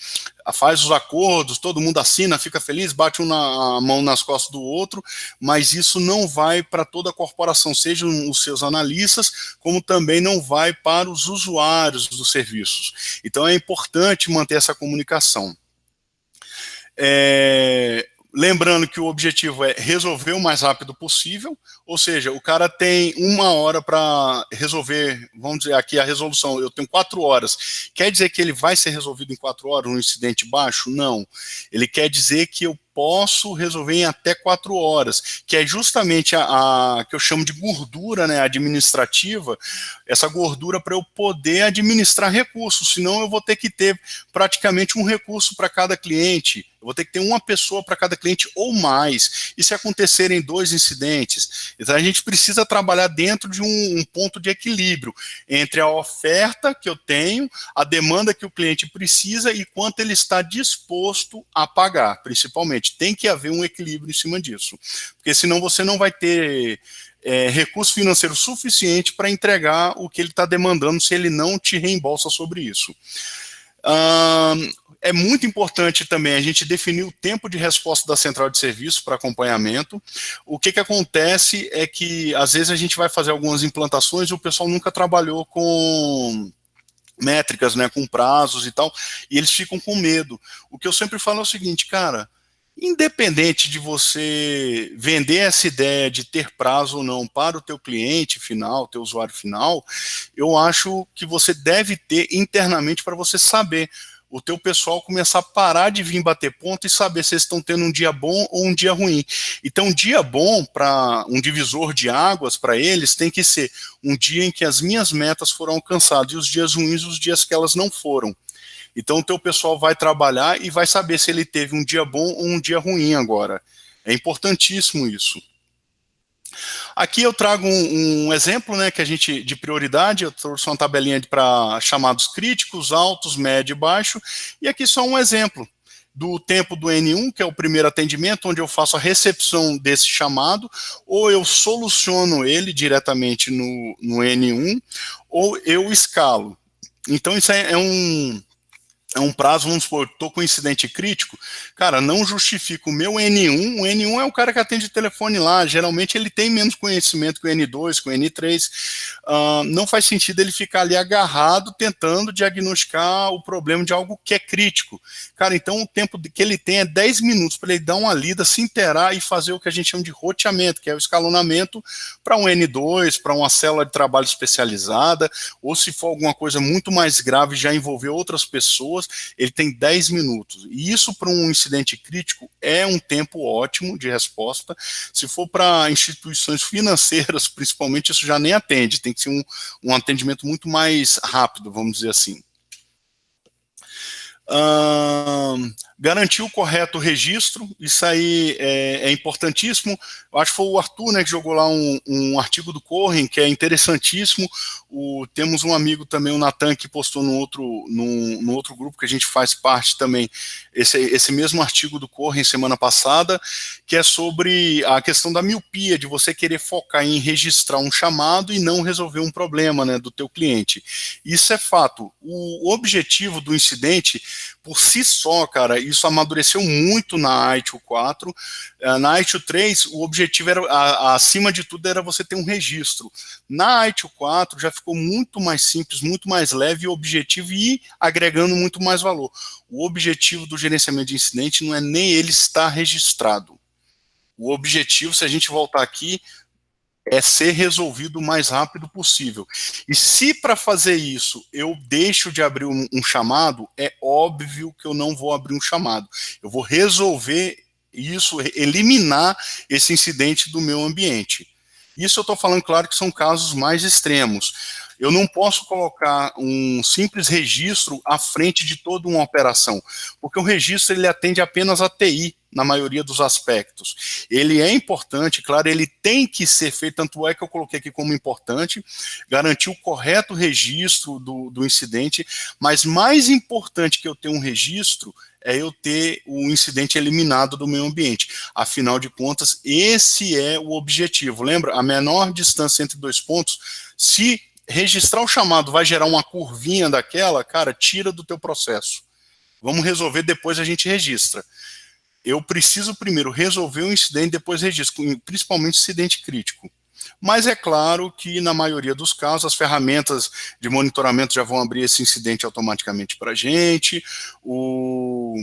Faz os acordos, todo mundo assina, fica feliz, bate a mão nas costas do outro, mas isso não vai para toda a corporação, sejam os seus analistas, como também não vai para os usuários dos serviços. Então é importante manter essa comunicação. Lembrando que o objetivo é resolver o mais rápido possível, ou seja, o cara tem 1 hora para resolver, vamos dizer aqui a resolução, eu tenho 4 horas, quer dizer que ele vai ser resolvido em 4 horas, um incidente baixo? Não, ele quer dizer que eu posso resolver em até 4 horas, que é justamente a que eu chamo de gordura, né, administrativa, essa gordura para eu poder administrar recursos, senão eu vou ter que ter praticamente um recurso para cada cliente, eu vou ter que ter uma pessoa para cada cliente ou mais, e se acontecerem 2 incidentes? Então a gente precisa trabalhar dentro de um ponto de equilíbrio entre a oferta que eu tenho, a demanda que o cliente precisa e quanto ele está disposto a pagar, principalmente. Tem que haver um equilíbrio em cima disso, porque senão você não vai ter recurso financeiro suficiente para entregar o que ele está demandando se ele não te reembolsa sobre isso. É muito importante também a gente definir o tempo de resposta da central de serviço para acompanhamento. O que acontece é que, às vezes, a gente vai fazer algumas implantações e o pessoal nunca trabalhou com métricas, né, com prazos e tal, e eles ficam com medo. O que eu sempre falo é o seguinte, cara, independente de você vender essa ideia de ter prazo ou não para o teu cliente final, teu usuário final, eu acho que você deve ter internamente para você saber, o teu pessoal começar a parar de vir bater ponto e saber se eles estão tendo um dia bom ou um dia ruim. Então, um dia bom, para um divisor de águas para eles, tem que ser um dia em que as minhas metas foram alcançadas, e os dias ruins, os dias que elas não foram. Então, o teu pessoal vai trabalhar e vai saber se ele teve um dia bom ou um dia ruim agora. É importantíssimo isso. Aqui eu trago um exemplo, né, que a gente, de prioridade, eu trouxe uma tabelinha para chamados críticos, altos, médio e baixo, e aqui só um exemplo do tempo do N1, que é o primeiro atendimento, onde eu faço a recepção desse chamado, ou eu soluciono ele diretamente no N1, ou eu escalo. Então, isso é é um prazo, vamos supor, estou com incidente crítico, cara, não justifica o meu N1, o N1 é o cara que atende o telefone lá, geralmente ele tem menos conhecimento que o N2, que o N3, não faz sentido ele ficar ali agarrado tentando diagnosticar o problema de algo que é crítico. Cara, então o tempo que ele tem é 10 minutos para ele dar uma lida, se inteirar e fazer o que a gente chama de roteamento, que é o escalonamento para um N2, para uma célula de trabalho especializada, ou se for alguma coisa muito mais grave, já envolver outras pessoas, ele tem 10 minutos. E isso para um incidente crítico é um tempo ótimo de resposta. Se for para instituições financeiras, principalmente, isso já nem atende, tem que ser um atendimento muito mais rápido, vamos dizer assim. Garantir o correto registro, isso aí é importantíssimo. Eu acho que foi o Arthur, né, que jogou lá um artigo do Correm, que é interessantíssimo. Temos um amigo também, o Natan, que postou no outro grupo que a gente faz parte também, esse mesmo artigo do Correm semana passada, que é sobre a questão da miopia, de você querer focar em registrar um chamado e não resolver um problema, né, do teu cliente. Isso é fato. O objetivo do incidente, por si só, cara, isso amadureceu muito na ITIL 4. Na ITIL 3, o objetivo era, acima de tudo, era você ter um registro. Na ITIL 4, já ficou muito mais simples, muito mais leve e objetivo e agregando muito mais valor. O objetivo do gerenciamento de incidente não é nem ele estar registrado. O objetivo, se a gente voltar aqui, é ser resolvido o mais rápido possível. E se para fazer isso eu deixo de abrir um chamado, é óbvio que eu não vou abrir um chamado. Eu vou resolver isso, eliminar esse incidente do meu ambiente. Isso eu estou falando, claro, que são casos mais extremos. Eu não posso colocar um simples registro à frente de toda uma operação, porque o registro ele atende apenas a TI, na maioria dos aspectos. Ele é importante, claro, ele tem que ser feito, tanto é que eu coloquei aqui como importante, garantir o correto registro do incidente, mas mais importante que eu ter um registro é eu ter o incidente eliminado do meu ambiente. Afinal de contas, esse é o objetivo. Lembra? A menor distância entre dois pontos, se registrar o chamado vai gerar uma curvinha daquela, cara, tira do teu processo. Vamos resolver, depois a gente registra. Eu preciso primeiro resolver o incidente, depois registro, principalmente incidente crítico. Mas é claro que, na maioria dos casos, as ferramentas de monitoramento já vão abrir esse incidente automaticamente para a gente, o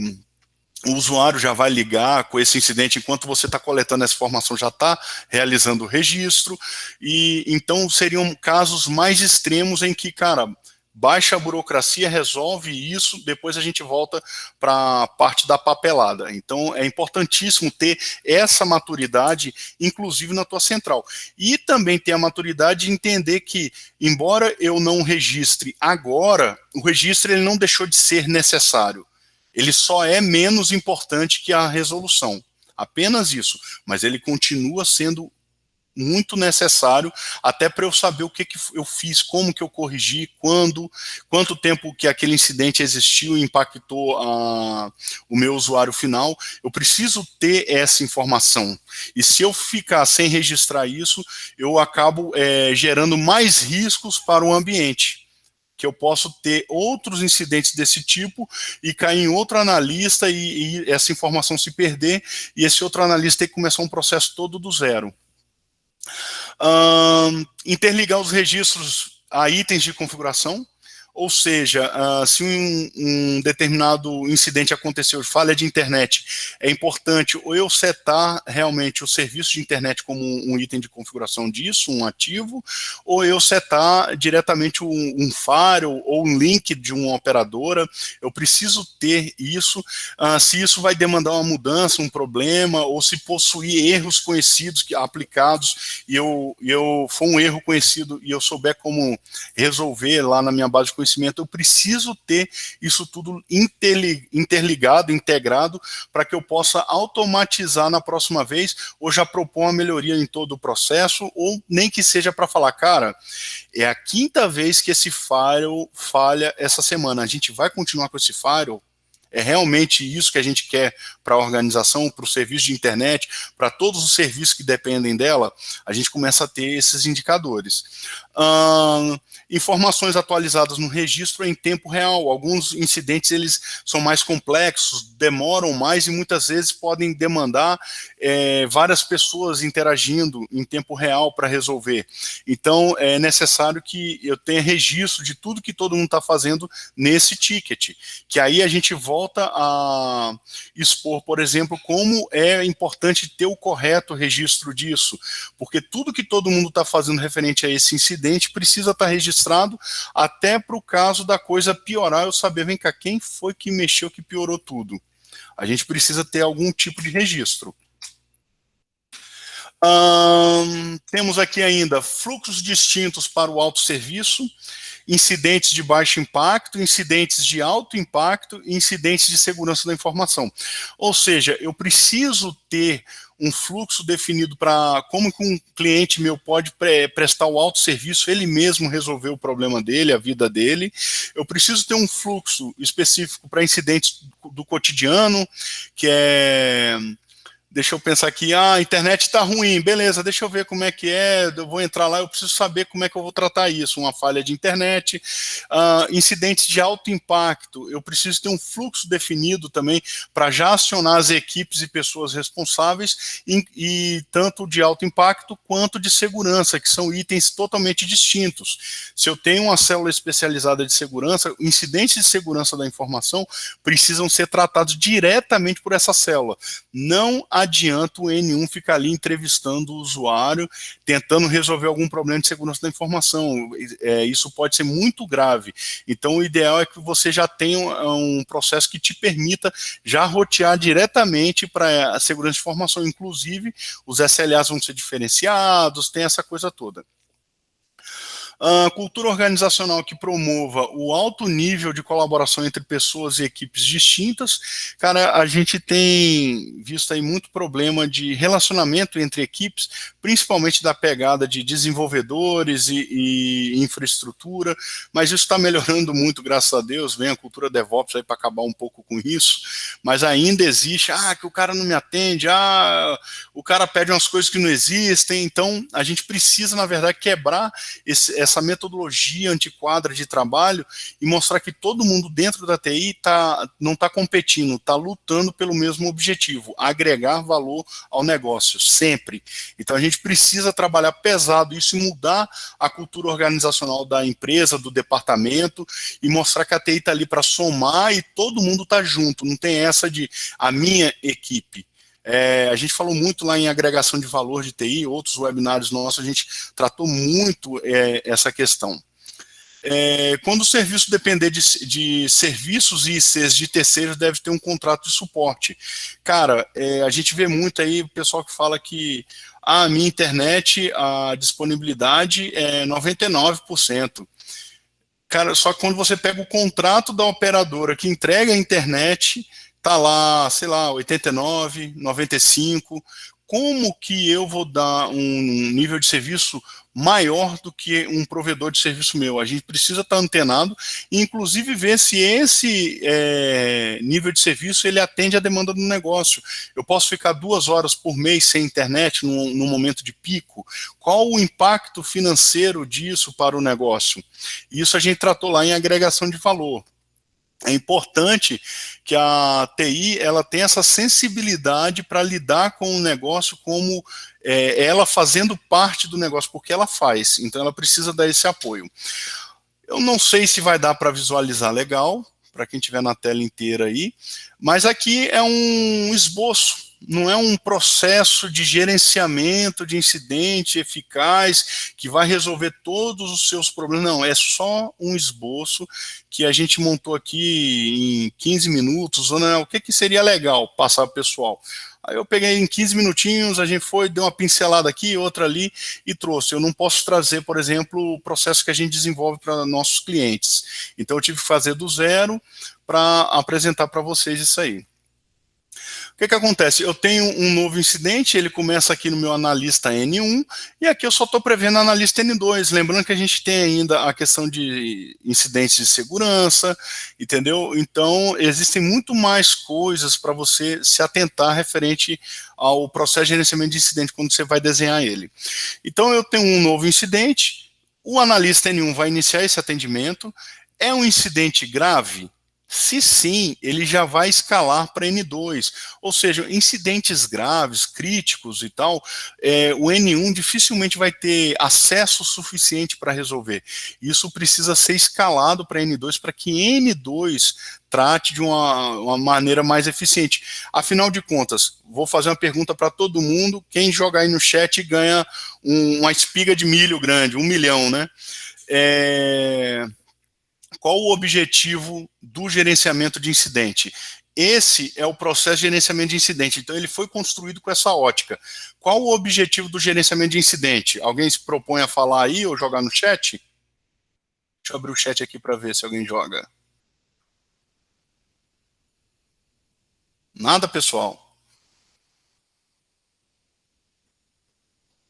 usuário já vai ligar com esse incidente, enquanto você está coletando essa informação, já está realizando o registro, e então seriam casos mais extremos em que, cara, baixa a burocracia, resolve isso, depois a gente volta para a parte da papelada. Então, é importantíssimo ter essa maturidade, inclusive na tua central. E também ter a maturidade de entender que, embora eu não registre agora, o registro ele não deixou de ser necessário. Ele só é menos importante que a resolução. Apenas isso. Mas ele continua sendo muito necessário, até para eu saber o que eu fiz, como que eu corrigi, quanto tempo que aquele incidente existiu e impactou o meu usuário final. Eu preciso ter essa informação. E se eu ficar sem registrar isso, eu acabo gerando mais riscos para o ambiente, que eu posso ter outros incidentes desse tipo e cair em outro analista e essa informação se perder, e esse outro analista ter que começar um processo todo do zero. Interligar os registros a itens de configuração, ou seja, se um determinado incidente aconteceu de falha de internet, é importante ou eu setar realmente o serviço de internet como um item de configuração disso, um ativo, ou eu setar diretamente um firewall ou um link de uma operadora. Eu preciso ter isso, se isso vai demandar uma mudança, um problema, ou se possuir erros conhecidos aplicados e eu for um erro conhecido e eu souber como resolver lá na minha base de conhecimento, eu preciso ter isso tudo interligado, integrado, para que eu possa automatizar na próxima vez, ou já propor uma melhoria em todo o processo, ou nem que seja para falar, cara, é a quinta vez que esse firewall falha essa semana, a gente vai continuar com esse firewall? É realmente isso que a gente quer para a organização, para o serviço de internet, para todos os serviços que dependem dela, a gente começa a ter esses indicadores. Informações atualizadas no registro em tempo real. Alguns incidentes eles são mais complexos, demoram mais e muitas vezes podem demandar várias pessoas interagindo em tempo real para resolver. Então, é necessário que eu tenha registro de tudo que todo mundo está fazendo nesse ticket, que aí a gente volta a expor, por exemplo, como é importante ter o correto registro disso, porque tudo que todo mundo está fazendo referente a esse incidente precisa estar registrado, até para o caso da coisa piorar, eu saber, vem cá, quem foi que mexeu que piorou tudo? A gente precisa ter algum tipo de registro. Temos aqui ainda fluxos distintos para o autosserviço, incidentes de baixo impacto, incidentes de alto impacto e incidentes de segurança da informação. Ou seja, eu preciso ter um fluxo definido para como que um cliente meu pode prestar o autosserviço, ele mesmo resolver o problema dele, a vida dele. Eu preciso ter um fluxo específico para incidentes do cotidiano, que é... Deixa eu pensar aqui, a internet está ruim, beleza, deixa eu ver como é que é, eu vou entrar lá, eu preciso saber como é que eu vou tratar isso, uma falha de internet, incidentes de alto impacto, eu preciso ter um fluxo definido também para já acionar as equipes e pessoas responsáveis, e tanto de alto impacto quanto de segurança, que são itens totalmente distintos. Se eu tenho uma célula especializada de segurança, incidentes de segurança da informação precisam ser tratados diretamente por essa célula. Não adianta o N1 ficar ali entrevistando o usuário, tentando resolver algum problema de segurança da informação. Isso pode ser muito grave. Então, o ideal é que você já tenha um processo que te permita já rotear diretamente para a segurança de informação. Inclusive, os SLAs vão ser diferenciados, tem essa coisa toda. Cultura organizacional que promova o alto nível de colaboração entre pessoas e equipes distintas. Cara, a gente tem visto aí muito problema de relacionamento entre equipes, principalmente da pegada de desenvolvedores e infraestrutura, mas isso está melhorando muito, graças a Deus, vem a cultura DevOps aí para acabar um pouco com isso, mas ainda existe, que o cara não me atende, o cara pede umas coisas que não existem, então a gente precisa, na verdade, quebrar essa metodologia antiquada de trabalho e mostrar que todo mundo dentro da TI não está competindo, está lutando pelo mesmo objetivo, agregar valor ao negócio, sempre. Então a gente precisa trabalhar pesado isso e mudar a cultura organizacional da empresa, do departamento, e mostrar que a TI está ali para somar e todo mundo está junto, não tem essa de a minha equipe. A gente falou muito lá em agregação de valor de TI, outros webinários nossos, a gente tratou muito essa questão. Quando o serviço depender de serviços e ICs de terceiros, deve ter um contrato de suporte. Cara, a gente vê muito aí o pessoal que fala que a minha internet, a disponibilidade é 99%. Cara, só que quando você pega o contrato da operadora que entrega a internet, tá lá, sei lá, 89, 95, como que eu vou dar um nível de serviço maior do que um provedor de serviço meu? A gente precisa estar antenado e, inclusive, ver se esse nível de serviço ele atende à demanda do negócio. Eu posso ficar 2 horas por mês sem internet no momento de pico? Qual o impacto financeiro disso para o negócio? Isso a gente tratou lá em agregação de valor. É importante que a TI ela tenha essa sensibilidade para lidar com o negócio como ela fazendo parte do negócio, porque ela faz, então ela precisa dar esse apoio. Eu não sei se vai dar para visualizar legal, para quem estiver na tela inteira aí, mas aqui é um esboço, não é um processo de gerenciamento de incidente eficaz que vai resolver todos os seus problemas, não, é só um esboço que a gente montou aqui em 15 minutos, o que seria legal passar para o pessoal. Aí eu peguei em 15 minutinhos, a gente deu uma pincelada aqui, outra ali e trouxe. Eu não posso trazer, por exemplo, o processo que a gente desenvolve para nossos clientes. Então eu tive que fazer do zero para apresentar para vocês isso aí. O que acontece? Eu tenho um novo incidente, ele começa aqui no meu analista N1, e aqui eu só estou prevendo analista N2. Lembrando que a gente tem ainda a questão de incidentes de segurança, entendeu? Então, existem muito mais coisas para você se atentar referente ao processo de gerenciamento de incidente quando você vai desenhar ele. Então, eu tenho um novo incidente, o analista N1 vai iniciar esse atendimento. É um incidente grave? Se sim, ele já vai escalar para N2, ou seja, incidentes graves, críticos e tal, o N1 dificilmente vai ter acesso suficiente para resolver. Isso precisa ser escalado para N2 para que N2 trate de uma maneira mais eficiente. Afinal de contas, vou fazer uma pergunta para todo mundo, quem joga aí no chat ganha uma espiga de milho grande, 1 milhão, né? Qual o objetivo do gerenciamento de incidente? Esse é o processo de gerenciamento de incidente, então ele foi construído com essa ótica. Qual o objetivo do gerenciamento de incidente? Alguém se propõe a falar aí ou jogar no chat? Deixa eu abrir o chat aqui para ver se alguém joga. Nada, pessoal?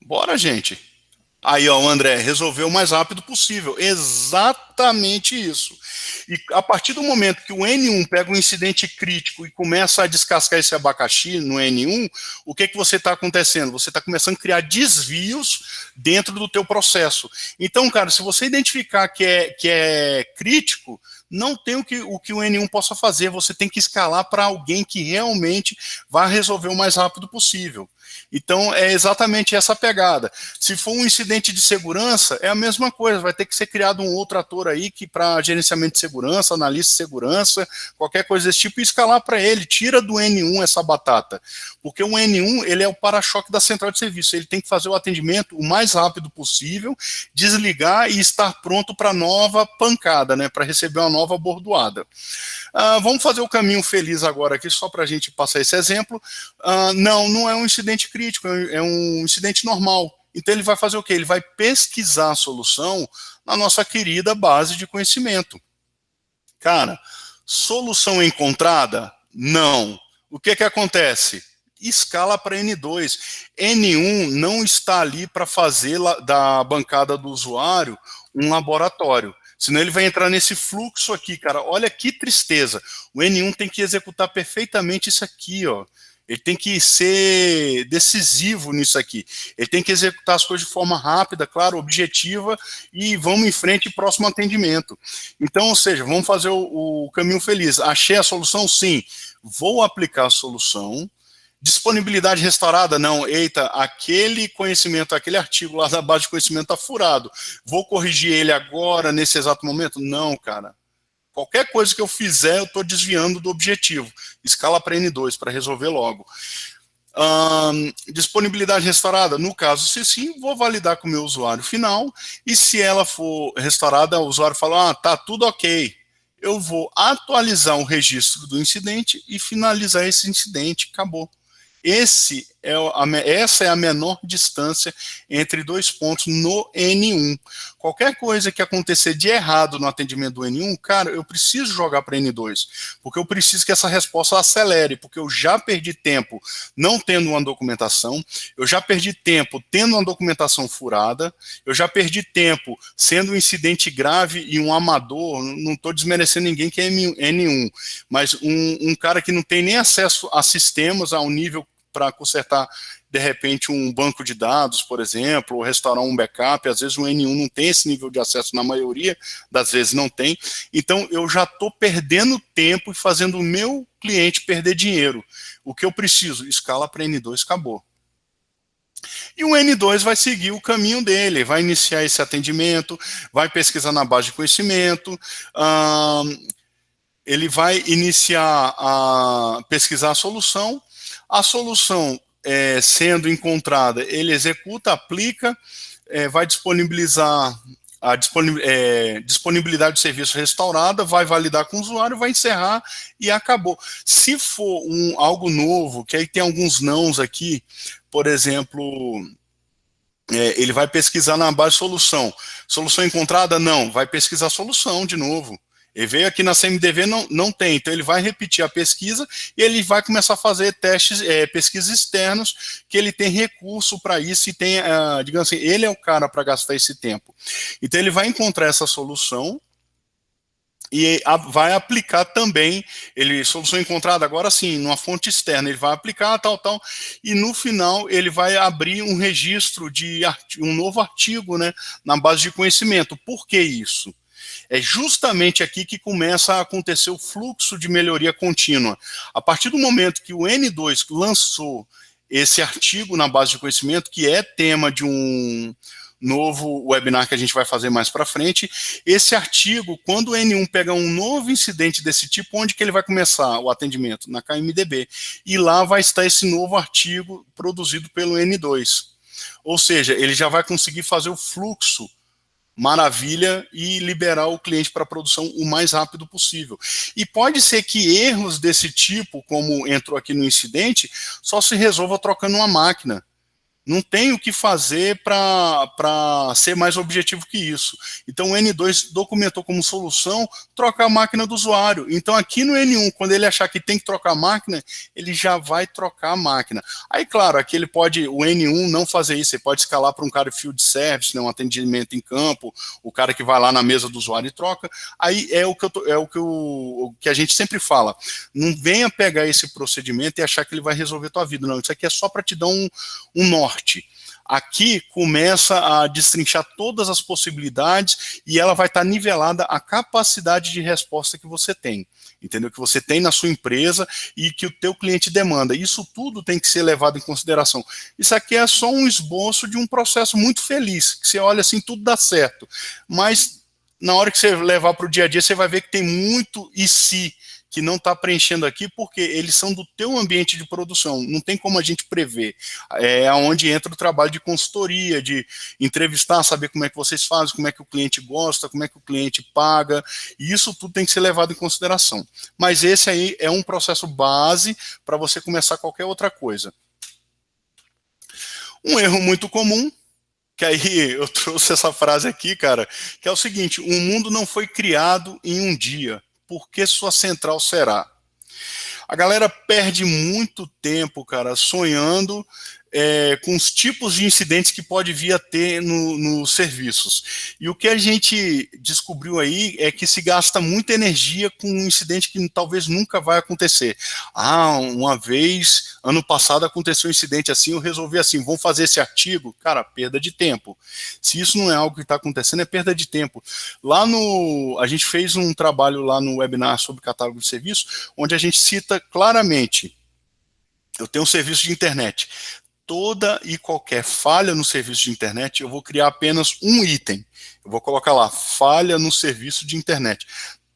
Bora, gente. Aí, ó, o André, resolveu o mais rápido possível. Exatamente isso. E a partir do momento que o N1 pega um incidente crítico e começa a descascar esse abacaxi no N1, o que você está acontecendo? Você está começando a criar desvios dentro do teu processo. Então, cara, se você identificar que é crítico, não tem o que o N1 possa fazer. Você tem que escalar para alguém que realmente vai resolver o mais rápido possível. Então, é exatamente essa pegada. Se for um incidente de segurança, é a mesma coisa, vai ter que ser criado um outro ator aí que para gerenciamento de segurança, analista de segurança, qualquer coisa desse tipo, e escalar para ele, tira do N1 essa batata. Porque o N1, ele é o para-choque da central de serviço, ele tem que fazer o atendimento o mais rápido possível, desligar e estar pronto para nova pancada, né, para receber uma nova bordoada. Vamos fazer o caminho feliz agora aqui, só para a gente passar esse exemplo. Não é um incidente crítico, é um incidente normal. Então ele vai fazer o quê? Ele vai pesquisar a solução na nossa querida base de conhecimento. Cara, solução encontrada? Não. O que acontece? Escala para N2. N1 não está ali para fazer da bancada do usuário um laboratório. Senão ele vai entrar nesse fluxo aqui, cara. Olha que tristeza. O N1 tem que executar perfeitamente isso aqui, ó. Ele tem que ser decisivo nisso aqui. Ele tem que executar as coisas de forma rápida, claro, objetiva, e vamos em frente, próximo atendimento. Então, ou seja, vamos fazer o caminho feliz. Achei a solução? Sim. Vou aplicar a solução. Disponibilidade restaurada? Não. Eita, aquele conhecimento, aquele artigo lá da base de conhecimento está furado. Vou corrigir ele agora, nesse exato momento? Não, cara. Qualquer coisa que eu fizer, eu estou desviando do objetivo. Escala para N2, para resolver logo. Disponibilidade restaurada? No caso, se sim, vou validar com o meu usuário final, e se ela for restaurada, o usuário fala, tá tudo ok. Eu vou atualizar o registro do incidente e finalizar esse incidente, acabou. Essa é a menor distância entre dois pontos no N1. Qualquer coisa que acontecer de errado no atendimento do N1, cara, eu preciso jogar para N2, porque eu preciso que essa resposta acelere, porque eu já perdi tempo não tendo uma documentação, eu já perdi tempo tendo uma documentação furada, eu já perdi tempo sendo um incidente grave e um amador, não estou desmerecendo ninguém que é N1, mas um cara que não tem nem acesso a sistemas ao nível para consertar, de repente, um banco de dados, por exemplo, ou restaurar um backup. Às vezes o N1 não tem esse nível de acesso, na maioria das vezes não tem. Então, eu já estou perdendo tempo e fazendo o meu cliente perder dinheiro. O que eu preciso? Escala para N2, acabou. E o N2 vai seguir o caminho dele, vai iniciar esse atendimento, vai pesquisar na base de conhecimento, ele vai iniciar a pesquisar a solução sendo encontrada, ele executa, aplica, vai disponibilizar a disponibilidade de serviço restaurada, vai validar com o usuário, vai encerrar e acabou. Se for algo novo, que aí tem alguns nãos aqui, por exemplo, ele vai pesquisar na base de solução. Solução encontrada? Não, vai pesquisar a solução de novo. Ele veio aqui na CMDV, não tem, então ele vai repetir a pesquisa e ele vai começar a fazer testes, pesquisas externos, que ele tem recurso para isso e tem, digamos assim, ele é o cara para gastar esse tempo. Então ele vai encontrar essa solução e vai aplicar também, solução encontrada agora sim, numa fonte externa, ele vai aplicar tal, e no final ele vai abrir um registro de um novo artigo, né, na base de conhecimento. Por que isso? É justamente aqui que começa a acontecer o fluxo de melhoria contínua. A partir do momento que o N2 lançou esse artigo na base de conhecimento, que é tema de um novo webinar que a gente vai fazer mais para frente, esse artigo, quando o N1 pega um novo incidente desse tipo, onde que ele vai começar o atendimento? Na KMDB. E lá vai estar esse novo artigo produzido pelo N2. Ou seja, ele já vai conseguir fazer o fluxo maravilha e liberar o cliente para a produção o mais rápido possível. E pode ser que erros desse tipo, como entrou aqui no incidente, só se resolva trocando uma máquina. Não tem o que fazer para ser mais objetivo que isso. Então o N2 documentou como solução trocar a máquina do usuário. Então aqui no N1, quando ele achar que tem que trocar a máquina, ele já vai trocar a máquina. Aí, claro, aqui ele pode, o N1 não fazer isso, ele pode escalar para um cara de field service, né, um atendimento em campo, o cara que vai lá na mesa do usuário e troca. Aí é o que a gente sempre fala. Não venha pegar esse procedimento e achar que ele vai resolver a tua vida. Não, isso aqui é só para te dar um norte. Aqui começa a destrinchar todas as possibilidades e ela vai estar nivelada a capacidade de resposta que você tem, entendeu? Que você tem na sua empresa e que o teu cliente demanda. Isso tudo tem que ser levado em consideração. Isso aqui é só um esboço de um processo muito feliz, que você olha assim, tudo dá certo. Mas na hora que você levar para o dia a dia, você vai ver que tem muito e se que não está preenchendo aqui, porque eles são do teu ambiente de produção, não tem como a gente prever. É onde entra o trabalho de consultoria, de entrevistar, saber como é que vocês fazem, como é que o cliente gosta, como é que o cliente paga, e isso tudo tem que ser levado em consideração. Mas esse aí é um processo base para você começar qualquer outra coisa. Um erro muito comum, que aí eu trouxe essa frase aqui, cara, que é o seguinte: o mundo não foi criado em um dia. Por que sua central será? A galera perde muito tempo, cara, sonhando com os tipos de incidentes que pode vir a ter nos serviços. E o que a gente descobriu aí é que se gasta muita energia com um incidente que talvez nunca vai acontecer. Uma vez, ano passado aconteceu um incidente assim, eu resolvi assim, vamos fazer esse artigo? Cara, perda de tempo. Se isso não é algo que está acontecendo, é perda de tempo. A gente fez um trabalho lá no webinar sobre catálogo de serviço, onde a gente cita claramente, eu tenho um serviço de internet, toda e qualquer falha no serviço de internet, eu vou criar apenas um item. Eu vou colocar lá, falha no serviço de internet.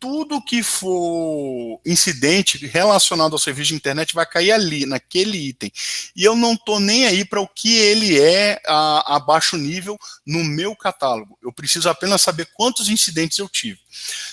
Tudo que for incidente relacionado ao serviço de internet vai cair ali, naquele item. E eu não estou nem aí para o que ele é a baixo nível no meu catálogo. Eu preciso apenas saber quantos incidentes eu tive.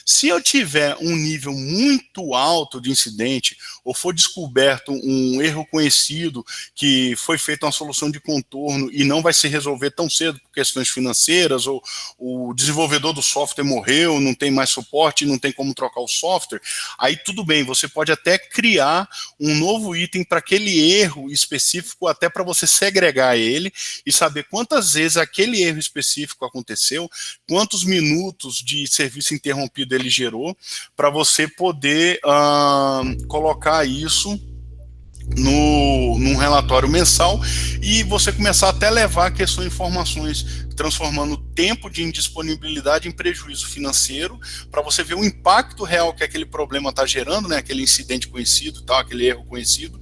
Se eu tiver um nível muito alto de incidente, ou for descoberto um erro conhecido, que foi feita uma solução de contorno e não vai se resolver tão cedo por questões financeiras, ou o desenvolvedor do software morreu, não tem mais suporte, não tem como trocar o software, aí tudo bem, você pode até criar um novo item para aquele erro específico, até para você segregar ele e saber quantas vezes aquele erro específico aconteceu, quantos minutos de serviço interrompido ele gerou, para você poder colocar isso num relatório mensal e você começar até a levar a questão de informações, transformando o tempo de indisponibilidade em prejuízo financeiro, para você ver o impacto real que aquele problema está gerando, né, aquele incidente conhecido, tal, aquele erro conhecido,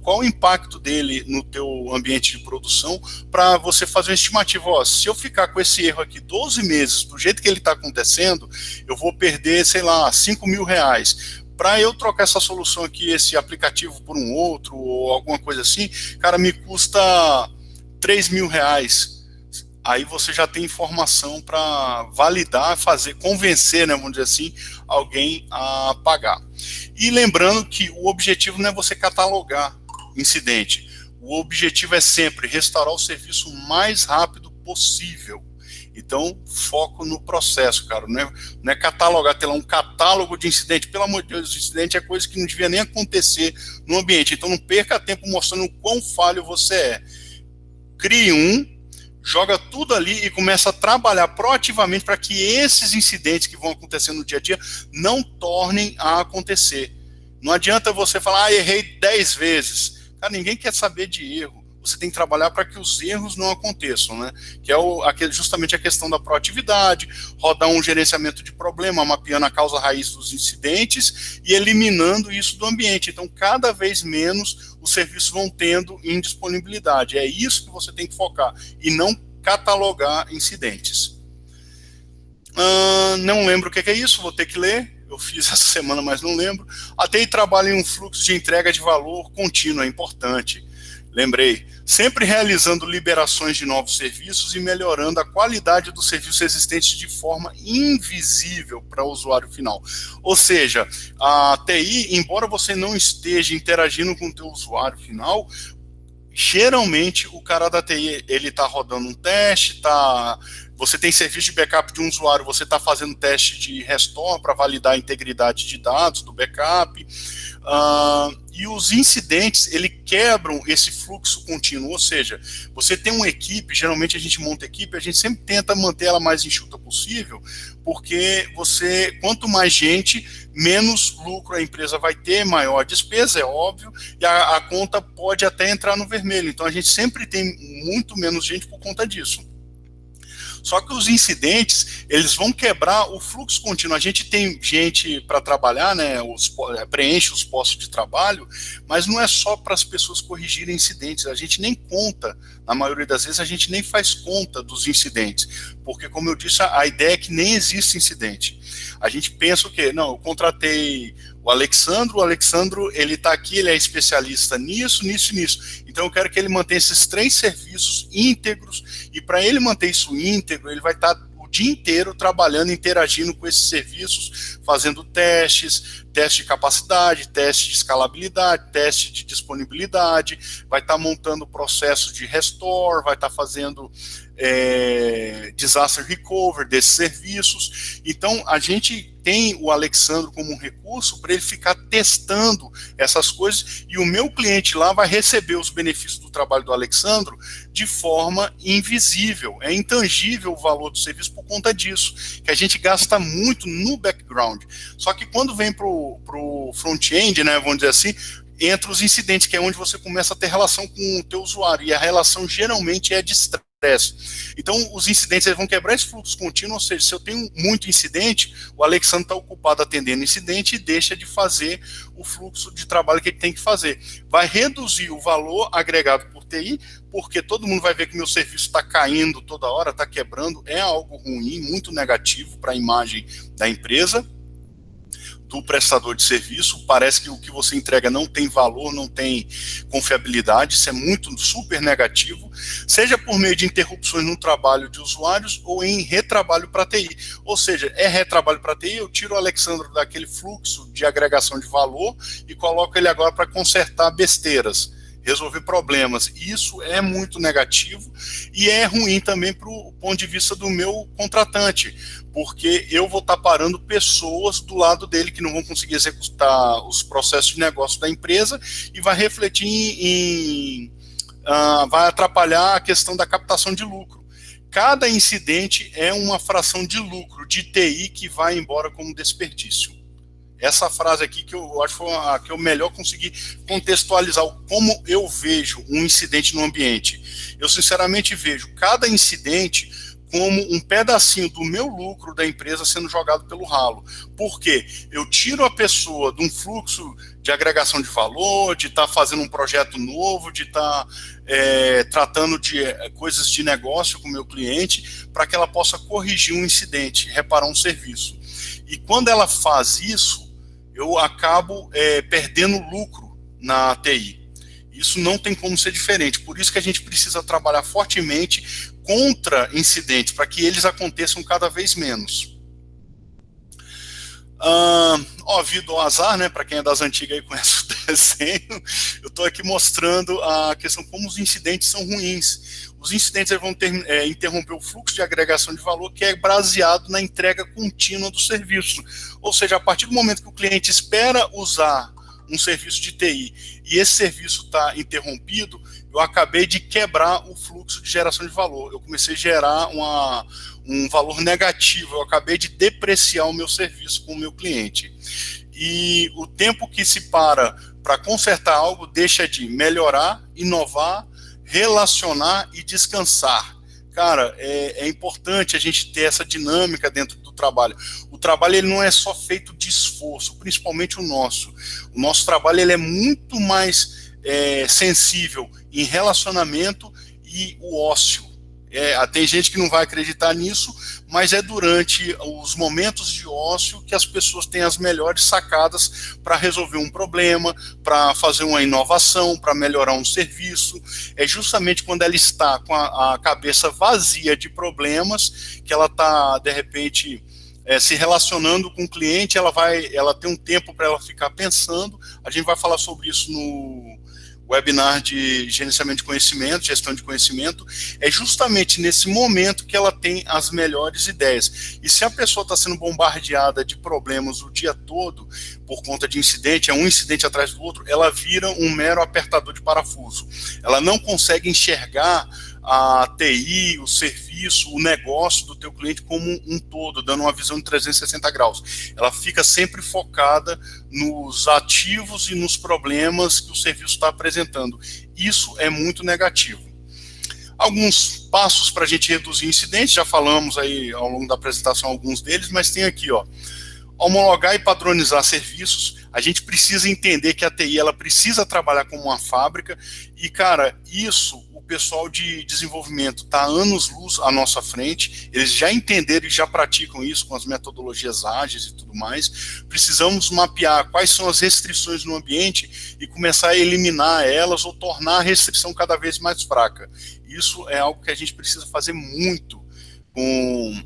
qual o impacto dele no teu ambiente de produção, para você fazer uma estimativa. Se eu ficar com esse erro aqui 12 meses, do jeito que ele está acontecendo, eu vou perder, sei lá, R$5.000. Para eu trocar essa solução aqui, esse aplicativo por um outro, ou alguma coisa assim, cara, me custa R$3.000. Aí você já tem informação para validar, convencer, né, vamos dizer assim, alguém a pagar. E lembrando que o objetivo não é você catalogar incidente. O objetivo é sempre restaurar o serviço o mais rápido possível. Então, foco no processo, cara, não é catalogar, ter lá um catálogo de incidente, pelo amor de Deus, incidente é coisa que não devia nem acontecer no ambiente, então não perca tempo mostrando o quão falho você é. Crie joga tudo ali e começa a trabalhar proativamente para que esses incidentes que vão acontecer no dia a dia não tornem a acontecer. Não adianta você falar, errei 10 vezes. Cara, ninguém quer saber de erro. Você tem que trabalhar para que os erros não aconteçam, né? Que é justamente a questão da proatividade, rodar um gerenciamento de problema, mapeando a causa raiz dos incidentes e eliminando isso do ambiente. Então, cada vez menos os serviços vão tendo indisponibilidade. É isso que você tem que focar e não catalogar incidentes. Não lembro o que é isso, vou ter que ler. Eu fiz essa semana, mas não lembro. A TI trabalha em um fluxo de entrega de valor contínuo, é importante. Lembrei, sempre realizando liberações de novos serviços e melhorando a qualidade dos serviços existentes de forma invisível para o usuário final. Ou seja, a TI, embora você não esteja interagindo com o teu usuário final, geralmente o cara da TI, ele está rodando um teste, você tem serviço de backup de um usuário, você está fazendo teste de restore para validar a integridade de dados do backup, e os incidentes, ele quebram esse fluxo contínuo, ou seja, você tem uma equipe, geralmente a gente monta equipe, a gente sempre tenta manter ela mais enxuta possível, porque quanto mais gente, menos lucro a empresa vai ter, maior a despesa, é óbvio, e a conta pode até entrar no vermelho, então a gente sempre tem muito menos gente por conta disso. Só que os incidentes, eles vão quebrar o fluxo contínuo. A gente tem gente para trabalhar, né, preenche os postos de trabalho, mas não é só para as pessoas corrigirem incidentes. A gente nem conta, na maioria das vezes, a gente nem faz conta dos incidentes. Porque, como eu disse, a ideia é que nem existe incidente. A gente pensa o quê? Não, eu contratei o Alexandro, ele está aqui, ele é especialista nisso, nisso e nisso. Então eu quero que ele mantenha esses 3 serviços íntegros, e para ele manter isso íntegro, ele vai estar o dia inteiro trabalhando, interagindo com esses serviços, fazendo testes, teste de capacidade, teste de escalabilidade, teste de disponibilidade, vai estar montando processos de restore, vai estar fazendo disaster recovery desses serviços. Então a gente tem o Alexandro como um recurso para ele ficar testando essas coisas, e o meu cliente lá vai receber os benefícios do trabalho do Alexandro de forma invisível, é intangível o valor do serviço por conta disso, que a gente gasta muito no background. Só que quando vem para o front-end, né, vamos dizer assim, entra os incidentes, que é onde você começa a ter relação com o teu usuário, e a relação geralmente é de estresse. Então, os incidentes eles vão quebrar esse fluxo contínuo, ou seja, se eu tenho muito incidente, o Alexandre está ocupado atendendo incidente e deixa de fazer o fluxo de trabalho que ele tem que fazer. Vai reduzir o valor agregado por TI, porque todo mundo vai ver que meu serviço está caindo toda hora, está quebrando, é algo ruim, muito negativo para a imagem da empresa, do prestador de serviço. Parece que o que você entrega não tem valor, não tem confiabilidade, isso é muito super negativo, seja por meio de interrupções no trabalho de usuários ou em retrabalho para TI. Ou seja, é retrabalho para TI, eu tiro o Alexandre daquele fluxo de agregação de valor e coloco ele agora para consertar besteiras, resolver problemas. Isso é muito negativo e é ruim também para o ponto de vista do meu contratante, porque eu vou estar parando pessoas do lado dele que não vão conseguir executar os processos de negócio da empresa e vai refletir vai atrapalhar a questão da captação de lucro. Cada incidente é uma fração de lucro de TI que vai embora como desperdício. Essa frase aqui que eu acho que foi a que eu melhor consegui contextualizar como eu vejo um incidente no ambiente. Eu sinceramente vejo cada incidente como um pedacinho do meu lucro da empresa sendo jogado pelo ralo. Por quê? Eu tiro a pessoa de um fluxo de agregação de valor, de estar fazendo um projeto novo, de estar tratando de coisas de negócio com o meu cliente, para que ela possa corrigir um incidente, reparar um serviço. E quando ela faz isso, eu acabo perdendo lucro na TI. Isso não tem como ser diferente, por isso que a gente precisa trabalhar fortemente contra incidentes, para que eles aconteçam cada vez menos. Vida ao azar, né? Para quem é das antigas aí conhece desenho, eu estou aqui mostrando a questão como os incidentes são ruins. Os incidentes vão interromper o fluxo de agregação de valor que é baseado na entrega contínua do serviço. Ou seja, a partir do momento que o cliente espera usar um serviço de TI e esse serviço está interrompido, eu acabei de quebrar o fluxo de geração de valor. Eu comecei a gerar um valor negativo, eu acabei de depreciar o meu serviço com o meu cliente. E o tempo que se para consertar algo deixa de melhorar, inovar, relacionar e descansar. Cara, é importante a gente ter essa dinâmica dentro do trabalho. O trabalho ele não é só feito de esforço, principalmente o nosso. O nosso trabalho ele é muito mais sensível em relacionamento e o ócio. Tem gente que não vai acreditar nisso, mas é durante os momentos de ócio que as pessoas têm as melhores sacadas para resolver um problema, para fazer uma inovação, para melhorar um serviço. É justamente quando ela está com a cabeça vazia de problemas, que ela está, de repente, se relacionando com o cliente, ela tem um tempo para ela ficar pensando. A gente vai falar sobre isso no webinar de gerenciamento de conhecimento, gestão de conhecimento. É justamente nesse momento que ela tem as melhores ideias. E se a pessoa está sendo bombardeada de problemas o dia todo, por conta de incidente, é um incidente atrás do outro, ela vira um mero apertador de parafuso. Ela não consegue enxergar a TI, o serviço, o negócio do teu cliente como um todo, dando uma visão de 360 graus. Ela fica sempre focada nos ativos e nos problemas que o serviço está apresentando. Isso é muito negativo. Alguns passos para a gente reduzir incidentes, já falamos aí ao longo da apresentação alguns deles, mas tem aqui, ó, homologar e padronizar serviços. A gente precisa entender que a TI ela precisa trabalhar como uma fábrica e, cara, isso o pessoal de desenvolvimento está anos-luz à nossa frente, eles já entenderam e já praticam isso com as metodologias ágeis e tudo mais. Precisamos mapear quais são as restrições no ambiente e começar a eliminar elas ou tornar a restrição cada vez mais fraca. Isso é algo que a gente precisa fazer muito com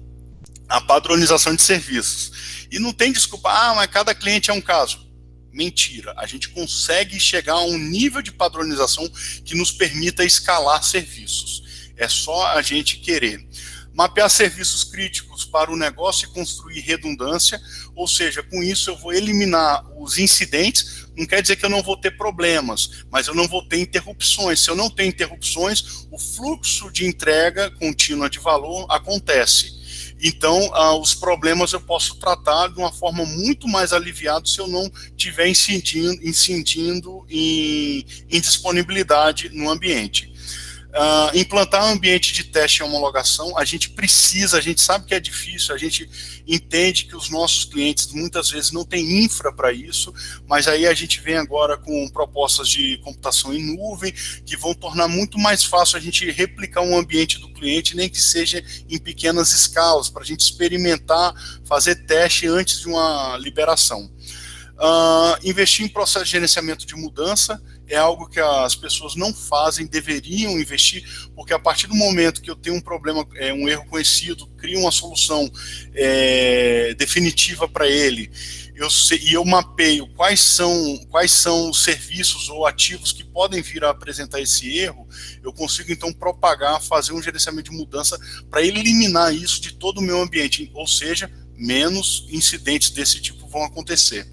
a padronização de serviços. E não tem desculpa, mas cada cliente é um caso. Mentira, a gente consegue chegar a um nível de padronização que nos permita escalar serviços. É só a gente querer. Mapear serviços críticos para o negócio e construir redundância, ou seja, com isso eu vou eliminar os incidentes. Não quer dizer que eu não vou ter problemas, mas eu não vou ter interrupções. Se eu não tenho interrupções, o fluxo de entrega contínua de valor acontece. Então, os problemas eu posso tratar de uma forma muito mais aliviada se eu não estiver incidindo em disponibilidade no ambiente. Implantar um ambiente de teste e homologação, a gente sabe que é difícil, a gente entende que os nossos clientes muitas vezes não têm infra para isso, mas aí a gente vem agora com propostas de computação em nuvem, que vão tornar muito mais fácil a gente replicar um ambiente do cliente, nem que seja em pequenas escalas, para a gente experimentar, fazer teste antes de uma liberação. Investir em processo de gerenciamento de mudança é algo que as pessoas não fazem, deveriam investir, porque a partir do momento que eu tenho um problema, um erro conhecido, crio uma solução definitiva para ele, eu mapeio quais são os serviços ou ativos que podem vir a apresentar esse erro, eu consigo então propagar, fazer um gerenciamento de mudança para eliminar isso de todo o meu ambiente, ou seja, menos incidentes desse tipo vão acontecer.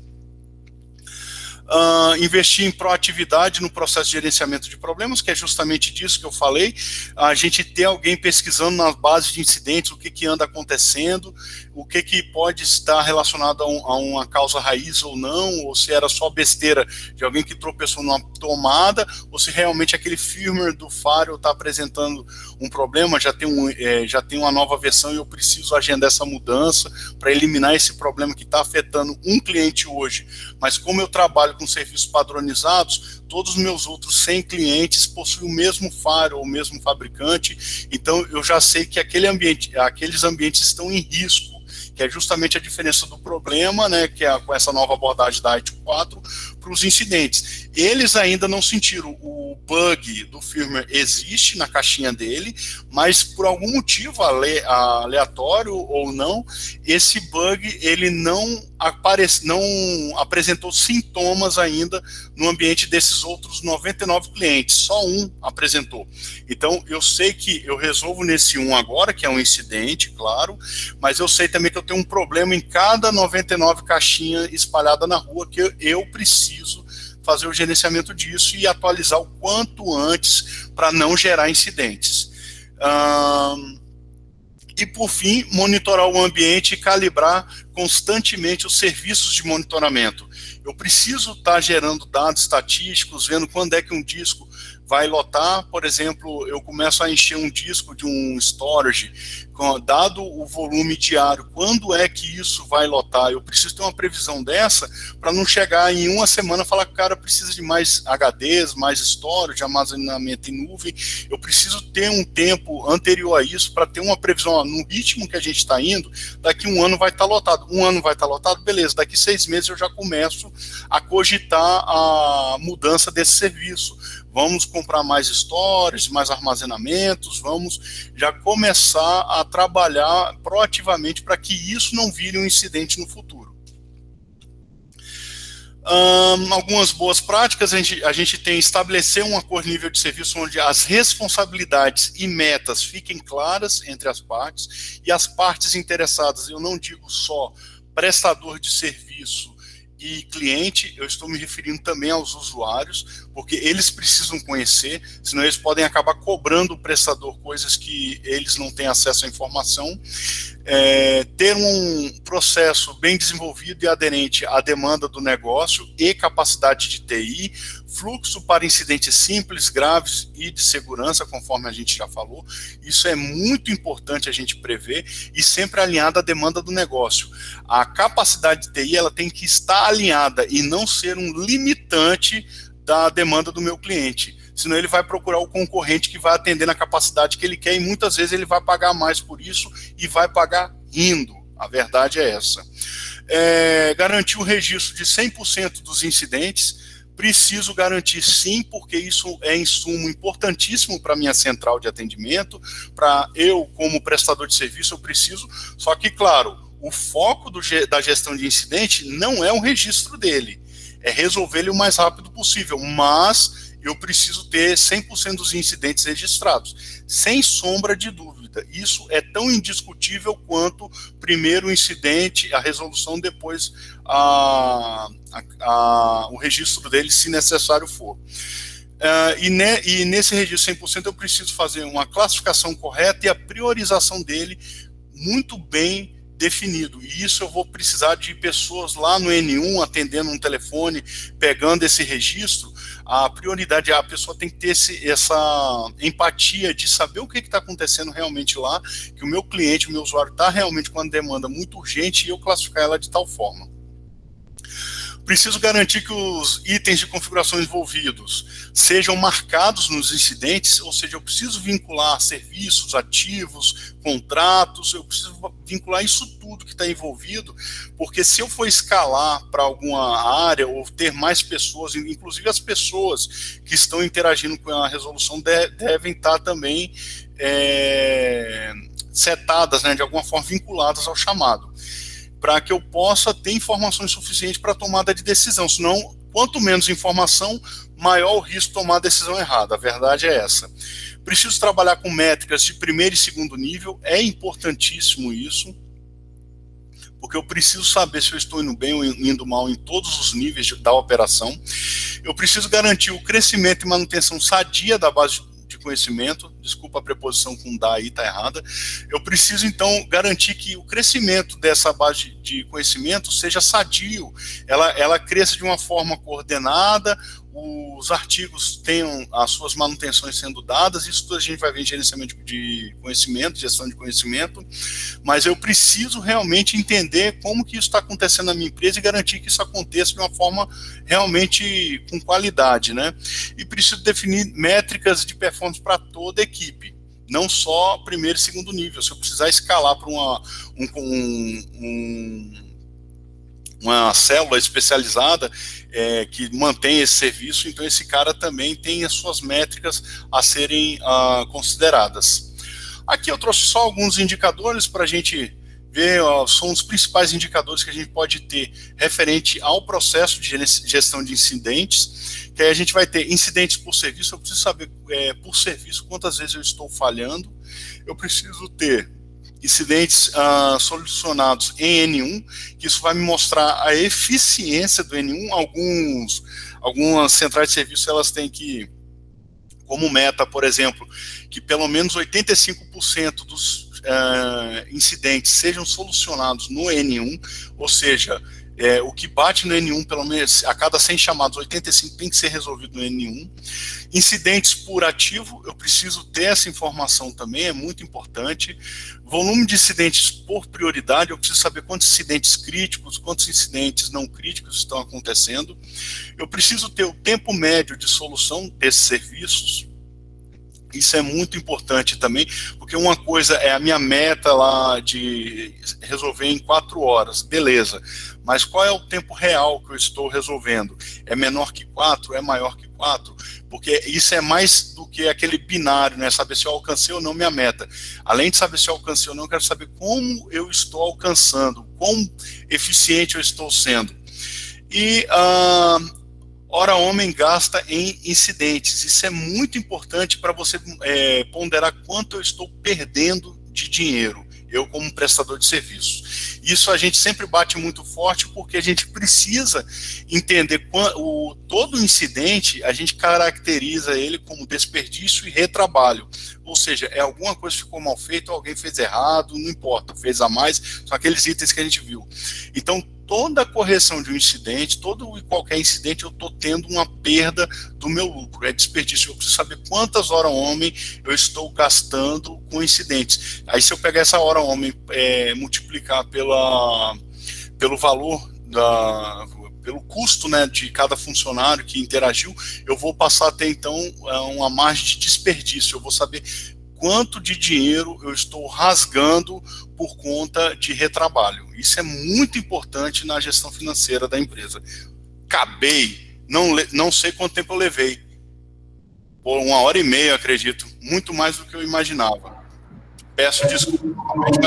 Investir em proatividade no processo de gerenciamento de problemas, que é justamente disso que eu falei, a gente ter alguém pesquisando nas bases de incidentes o que anda acontecendo, o que pode estar relacionado a uma causa raiz ou não, ou se era só besteira de alguém que tropeçou numa tomada, ou se realmente aquele firmware do firewall está apresentando um problema, já tem uma nova versão e eu preciso agendar essa mudança para eliminar esse problema que está afetando um cliente hoje, mas como eu trabalho com serviços padronizados, todos os meus outros 100 clientes possuem o mesmo firewall, o mesmo fabricante, então eu já sei que aqueles ambientes estão em risco, que é justamente a diferença do problema, né, que é com essa nova abordagem da IT 4 para os incidentes. Eles ainda não sentiram o bug do firmware existe na caixinha dele, mas por algum motivo aleatório ou não, esse bug ele não apresentou sintomas ainda no ambiente desses outros 99 clientes, só um apresentou. Então eu sei que eu resolvo nesse um agora, que é um incidente, claro, mas eu sei também que eu tenho um problema em cada 99 caixinha espalhada na rua, que eu preciso fazer o gerenciamento disso e atualizar o quanto antes para não gerar incidentes. E, por fim, monitorar o ambiente e calibrar constantemente os serviços de monitoramento. Eu preciso estar gerando dados estatísticos, vendo quando é que um disco vai lotar. Por exemplo, eu começo a encher um disco de um storage, dado o volume diário, quando é que isso vai lotar? Eu preciso ter uma previsão dessa para não chegar em uma semana e falar que o cara precisa de mais HDs, mais storage, armazenamento em nuvem. Eu preciso ter um tempo anterior a isso para ter uma previsão, no ritmo que a gente está indo, daqui um ano vai estar lotado. Um ano vai estar lotado, beleza, daqui 6 meses eu já começo a cogitar a mudança desse serviço. Vamos comprar mais storage, mais armazenamentos, vamos já começar a trabalhar proativamente para que isso não vire um incidente no futuro. Algumas boas práticas, a gente tem estabelecer um acordo de nível de serviço onde as responsabilidades e metas fiquem claras entre as partes, e as partes interessadas, eu não digo só prestador de serviço e cliente, eu estou me referindo também aos usuários, porque eles precisam conhecer, senão eles podem acabar cobrando o prestador coisas que eles não têm acesso à informação. Ter um processo bem desenvolvido e aderente à demanda do negócio e capacidade de TI, fluxo para incidentes simples, graves e de segurança, conforme a gente já falou. Isso é muito importante a gente prever e sempre alinhado à demanda do negócio. A capacidade de TI ela tem que estar alinhada e não ser um limitante da demanda do meu cliente. Senão ele vai procurar o concorrente que vai atender na capacidade que ele quer e muitas vezes ele vai pagar mais por isso e vai pagar rindo. A verdade é essa. Garantir o registro de 100% dos incidentes. Preciso garantir sim, porque isso é insumo importantíssimo para a minha central de atendimento, para eu, como prestador de serviço, eu preciso, só que, claro, o foco da gestão de incidente não é o registro dele, é resolver ele o mais rápido possível, mas eu preciso ter 100% dos incidentes registrados, sem sombra de dúvida. Isso é tão indiscutível quanto primeiro o incidente, a resolução, depois o registro dele, se necessário for. E nesse registro 100% eu preciso fazer uma classificação correta e a priorização dele muito bem definido, e isso eu vou precisar de pessoas lá no N1 atendendo um telefone, pegando esse registro. A prioridade, a pessoa tem que ter essa empatia de saber o que está acontecendo realmente lá, que o meu cliente, o meu usuário está realmente com uma demanda muito urgente e eu classificar ela de tal forma. Preciso garantir que os itens de configuração envolvidos sejam marcados nos incidentes, ou seja, eu preciso vincular serviços, ativos, contratos, eu preciso vincular isso tudo que está envolvido, porque se eu for escalar para alguma área ou ter mais pessoas, inclusive as pessoas que estão interagindo com a resolução devem estar também setadas, né, de alguma forma vinculadas ao chamado, para que eu possa ter informações suficientes para tomada de decisão, senão, quanto menos informação, maior o risco de tomar a decisão errada, a verdade é essa. Preciso trabalhar com métricas de primeiro e segundo nível, é importantíssimo isso, porque eu preciso saber se eu estou indo bem ou indo mal em todos os níveis da operação. Eu preciso garantir o crescimento e manutenção sadia da base de conhecimento, desculpa a preposição com da aí, está errada. Eu preciso, então, garantir que o crescimento dessa base de conhecimento seja sadio, ela cresça de uma forma coordenada, os artigos tenham as suas manutenções sendo dadas, isso a gente vai ver em gerenciamento de conhecimento, gestão de conhecimento, mas eu preciso realmente entender como que isso está acontecendo na minha empresa e garantir que isso aconteça de uma forma realmente com qualidade, né? E preciso definir métricas de performance para toda a equipe, não só primeiro e segundo nível. Se eu precisar escalar para uma célula especializada que mantém esse serviço, então esse cara também tem as suas métricas a serem consideradas. Aqui eu trouxe só alguns indicadores para a gente ver, são os principais indicadores que a gente pode ter referente ao processo de gestão de incidentes, que aí a gente vai ter incidentes por serviço. Eu preciso saber por serviço quantas vezes eu estou falhando, eu preciso ter incidentes solucionados em N1, que isso vai me mostrar a eficiência do N1. Algumas centrais de serviço, elas têm que, como meta, por exemplo, que pelo menos 85% dos incidentes sejam solucionados no N1, ou seja, o que bate no N1, pelo menos a cada 100 chamados, 85 tem que ser resolvido no N1. Incidentes por ativo, eu preciso ter essa informação também, é muito importante. Volume de incidentes por prioridade, eu preciso saber quantos incidentes críticos, quantos incidentes não críticos estão acontecendo. Eu preciso ter o tempo médio de solução desses serviços. Isso é muito importante também, porque uma coisa é a minha meta lá de resolver em 4 horas, beleza, mas qual é o tempo real que eu estou resolvendo? É menor que 4? É maior que 4? Porque isso é mais do que aquele binário, né? Saber se eu alcancei ou não minha meta. Além de saber se eu alcancei ou não, eu quero saber como eu estou alcançando, quão eficiente eu estou sendo. E hora homem gasta em incidentes. Isso é muito importante para você ponderar quanto eu estou perdendo de dinheiro, eu como prestador de serviço. Isso a gente sempre bate muito forte, porque a gente precisa entender todo incidente, a gente caracteriza ele como desperdício e retrabalho. Ou seja, é alguma coisa que ficou mal feita, alguém fez errado, não importa, fez a mais, são aqueles itens que a gente viu. Então, toda a correção de um incidente, todo e qualquer incidente, eu estou tendo uma perda do meu lucro, é desperdício. Eu preciso saber quantas horas homem eu estou gastando com incidentes. Aí, se eu pegar essa hora homem, multiplicar pelo valor pelo custo, né, de cada funcionário que interagiu, eu vou passar a ter, então, uma margem de desperdício. Eu vou saber quanto de dinheiro eu estou rasgando por conta de retrabalho. Isso é muito importante na gestão financeira da empresa. Acabei, não sei quanto tempo eu levei. Por 1h30, acredito. Muito mais do que eu imaginava. Peço desculpa, mas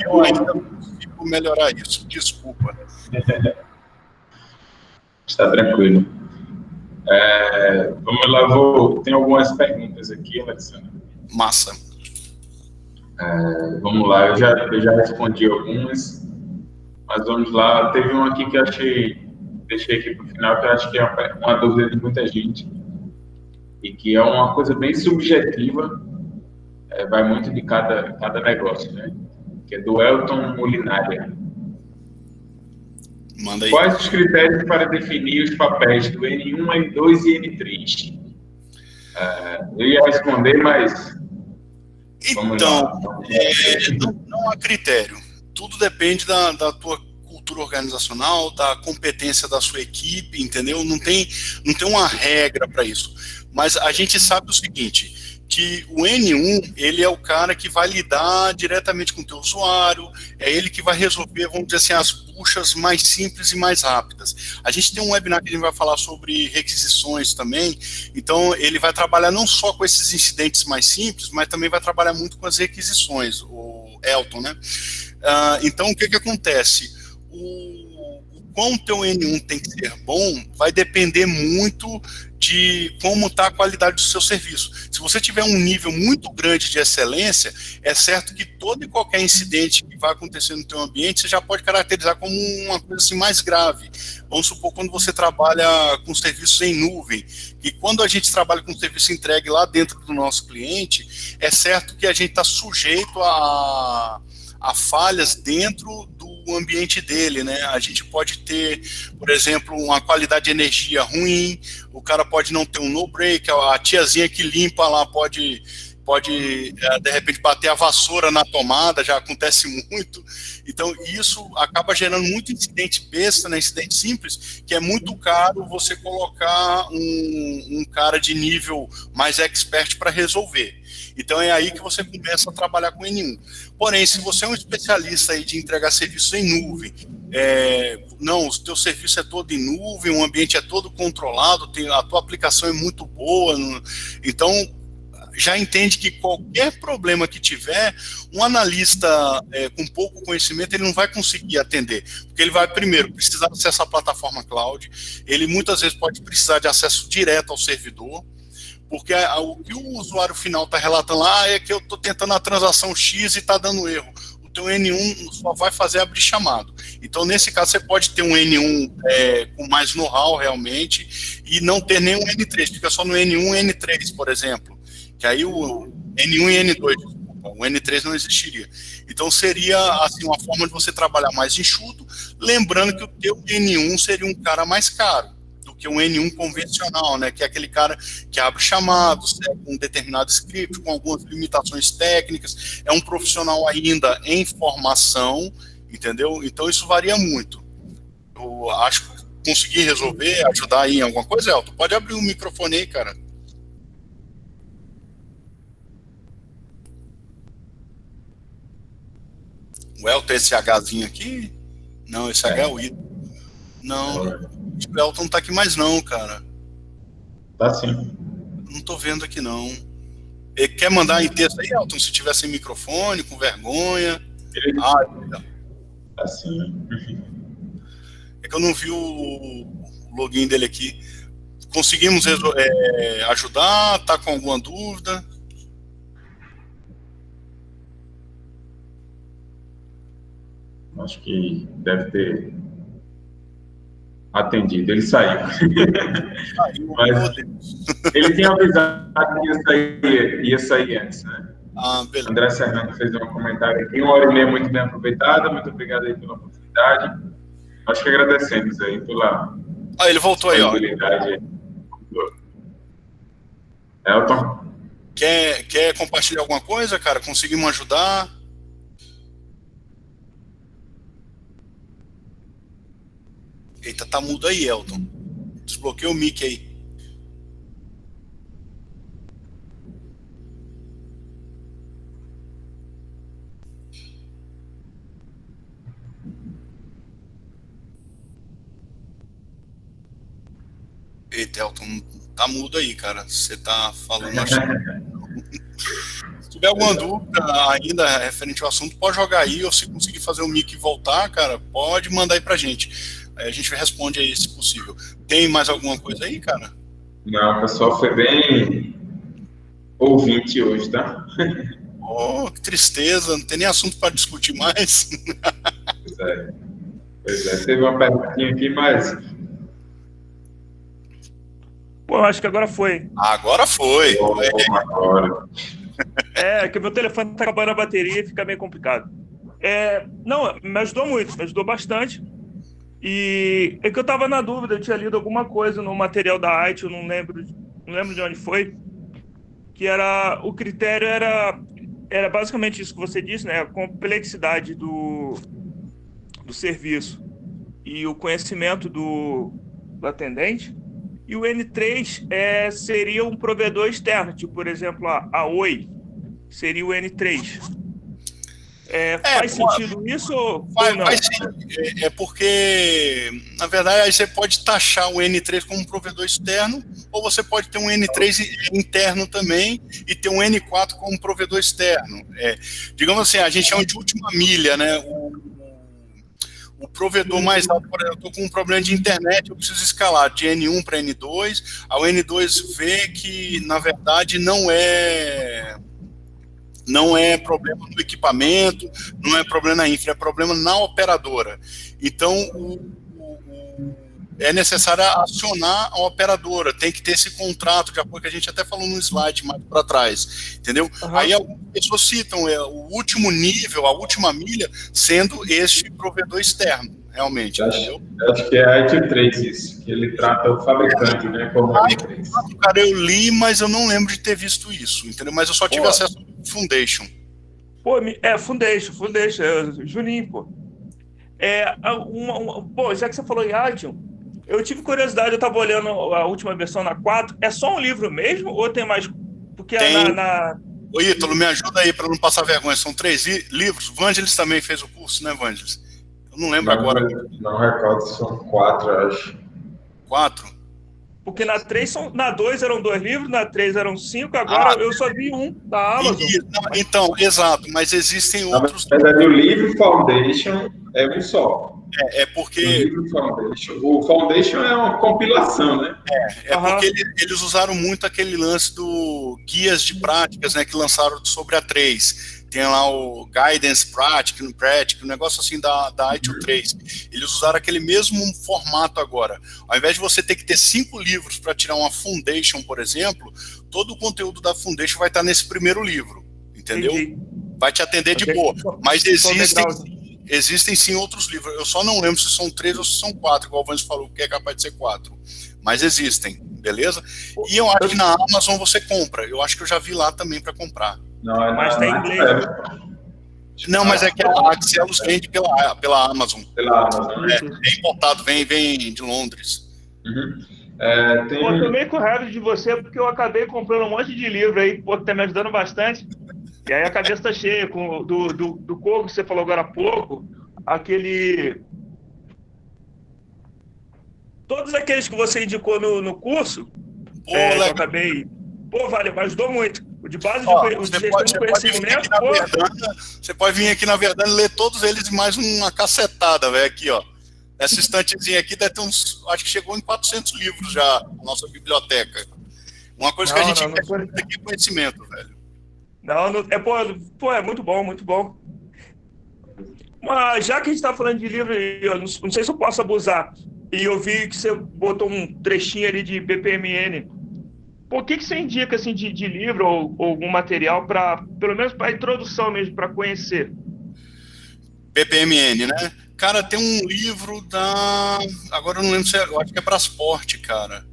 eu ainda consigo melhorar isso. Desculpa. Está tranquilo. Vamos lá, tem algumas perguntas aqui, Alexandre. Massa. Vamos lá, eu já respondi algumas, mas vamos lá. Teve uma aqui que eu deixei aqui para o final, que eu acho que é uma dúvida de muita gente, e que é uma coisa bem subjetiva, vai muito de cada negócio, né? Que é do Elton Molinari. Manda aí. Quais os critérios para definir os papéis do N1, N2 e N3? Eu ia responder, mas... Então, não há critério. Tudo depende da tua cultura organizacional, da competência da sua equipe, entendeu? Não tem uma regra para isso. Mas a gente sabe o seguinte, que o N1, ele é o cara que vai lidar diretamente com o teu usuário, é ele que vai resolver, vamos dizer assim, as buchas mais simples e mais rápidas. A gente tem um webinar que a gente vai falar sobre requisições também, então ele vai trabalhar não só com esses incidentes mais simples, mas também vai trabalhar muito com as requisições, o Elton, né? Então, o que acontece? O quão teu N1 tem que ser bom vai depender muito de como está a qualidade do seu serviço. Se você tiver um nível muito grande de excelência, é certo que todo e qualquer incidente que vai acontecer no teu ambiente, você já pode caracterizar como uma coisa assim mais grave. Vamos supor, quando você trabalha com serviços em nuvem, e quando a gente trabalha com serviço entregue lá dentro do nosso cliente, é certo que a gente está sujeito a falhas dentro do ambiente dele, né? A gente pode ter, por exemplo, uma qualidade de energia ruim, o cara pode não ter um no-break, a tiazinha que limpa lá pode pode de repente bater a vassoura na tomada, já acontece muito. Então isso acaba gerando muito incidente besta, né, incidente simples, que é muito caro você colocar um cara de nível mais expert para resolver. Então é aí que você começa a trabalhar com N1. Porém, se você é um especialista aí de entregar serviços em nuvem, não, o teu serviço é todo em nuvem, o ambiente é todo controlado, a tua aplicação é muito boa, então já entende que qualquer problema que tiver, um analista com pouco conhecimento, ele não vai conseguir atender, porque ele vai primeiro precisar acessar a plataforma cloud, ele muitas vezes pode precisar de acesso direto ao servidor, porque o que o usuário final está relatando lá é que eu estou tentando a transação X e está dando erro. O teu N1 só vai fazer abrir chamado. Então, nesse caso, você pode ter um N1 com mais know-how realmente e não ter nenhum N3, fica só no N1 e N3, por exemplo. Que aí o N1 e N2, o N3 não existiria. Então, seria assim, uma forma de você trabalhar mais enxuto, lembrando que o teu N1 seria um cara mais caro que um N1 convencional, né, que é aquele cara que abre chamados, com um determinado script, com algumas limitações técnicas, é um profissional ainda em formação, entendeu? Então isso varia muito. Eu acho que consegui resolver, ajudar aí em alguma coisa, Elton? Pode abrir o microfone aí, cara. O Elton é esse Hzinho aqui? Não, esse H é o I. Não, o Elton não tá aqui mais não, cara. Tá sim. Não tô vendo aqui não. Ele quer mandar em texto aí, Elton, se tiver sem microfone, com vergonha? Tá sim. É que eu não vi o login dele aqui. Conseguimos ajudar? Tá com alguma dúvida? Acho que deve ter atendido. Ele saiu. Mas ele tinha avisado que ia sair antes, né? Beleza. André Fernando fez um comentário aqui, 1h30 muito bem aproveitada, muito obrigado aí pela oportunidade. Acho que agradecemos aí pela ele voltou aí, ó. Elton? Quer compartilhar alguma coisa, cara? Conseguimos ajudar? Eita, tá mudo aí, Elton. Desbloqueia o mic aí. Eita, Elton, tá mudo aí, cara. Você tá falando... Se tiver alguma dúvida ainda referente ao assunto, pode jogar aí, ou se conseguir fazer o mic voltar, cara, pode mandar aí pra gente. A gente responde aí, se possível. Tem mais alguma coisa aí, cara? Não, o pessoal foi bem ouvinte hoje, tá? Oh, que tristeza, não tem nem assunto para discutir mais. Pois é, teve uma perguntinha aqui, mas... Pô, acho que agora foi. Agora foi. Agora. Que meu telefone tá acabando a bateria e fica meio complicado. Não, me ajudou muito, me ajudou bastante. E é que eu tava na dúvida, eu tinha lido alguma coisa no material da IT, eu não lembro de onde foi, que o critério era basicamente isso que você disse, né? A complexidade do serviço e o conhecimento do atendente. E o N3 seria um provedor externo, tipo, por exemplo, a Oi seria o N3. Faz sentido isso ou não? Faz sim. É porque, na verdade, aí você pode taxar o N3 como um provedor externo, ou você pode ter um N3 interno também e ter um N4 como um provedor externo. Digamos assim, a gente chama de última milha, né? O provedor mais alto, por exemplo, eu estou com um problema de internet, eu preciso escalar de N1 para N2, a N2 vê que, na verdade, não é problema no equipamento, não é problema na infra, é problema na operadora. Então, é necessário acionar a operadora, tem que ter esse contrato, de acordo que a gente até falou no slide mais para trás, entendeu? Uhum. Aí algumas pessoas citam o último nível, a última milha, sendo este provedor externo. realmente, entendeu? Acho que é a IT 3 isso, que ele trata o fabricante, né, como a IT 3. Cara, eu li, mas eu não lembro de ter visto isso, entendeu? Mas eu só tive acesso ao Foundation. Pô, Foundation, Juninho, pô. Pô, já que você falou em Action, eu tive curiosidade, eu tava olhando a última versão na 4. É só um livro mesmo ou tem mais? Porque Ô, Ítalo, me ajuda aí para não passar vergonha. São 3 livros. Vangelis também fez o curso, né, Vangelis? Eu não lembro agora. Não recordo, são 4, acho. 4? Porque na 2 eram 2 livros, na 3 eram 5, agora eu só vi um da Amazon. Então, exato, mas existem outros. Na verdade, o livro Foundation é um só. É porque. O Foundation é uma compilação, né? Porque eles usaram muito aquele lance do guias de práticas, né, que lançaram sobre a 3. Tem lá o Guidance Practical, um negócio assim da ITIL 3. Eles usaram aquele mesmo formato agora. Ao invés de você ter que ter 5 livros para tirar uma Foundation, por exemplo, todo o conteúdo da Foundation vai estar nesse primeiro livro, entendeu? Entendi. Vai te atender de boa. Mas existem sim outros livros. Eu só não lembro se são 3 ou se são 4, igual o Vance falou, que é capaz de ser 4. Mas existem, beleza? E eu acho que na Amazon você compra. Eu acho que eu já vi lá também para comprar. Não, mas tem inglês. Não, mas é que a Axelos vende pela Amazon. Pela Amazon. É importado, vem de Londres. Uhum. Eu tô meio com raiva de você, porque eu acabei comprando um monte de livro aí, pô, tá me ajudando bastante. E aí a cabeça tá cheia do Kogo que você falou agora há pouco, todos aqueles que você indicou no curso, eu acabei... Pô, valeu, mas ajudou muito. O de base de gestão de conhecimento, você pode vir aqui na Verdana e ler todos eles e mais uma cacetada, velho, aqui, ó. Essa estantezinha aqui deve ter acho que chegou em 400 livros já, a nossa biblioteca. Uma coisa que a gente quer aqui é conhecimento, velho. É muito bom, muito bom. Mas já que a gente tá falando de livro, eu não sei se eu posso abusar, e eu vi que você botou um trechinho ali de BPMN. O que você indica assim, de livro ou algum material para, pelo menos para introdução mesmo, para conhecer? BPMN, né? Cara, tem um livro agora eu não lembro se eu acho que é Brasport, cara,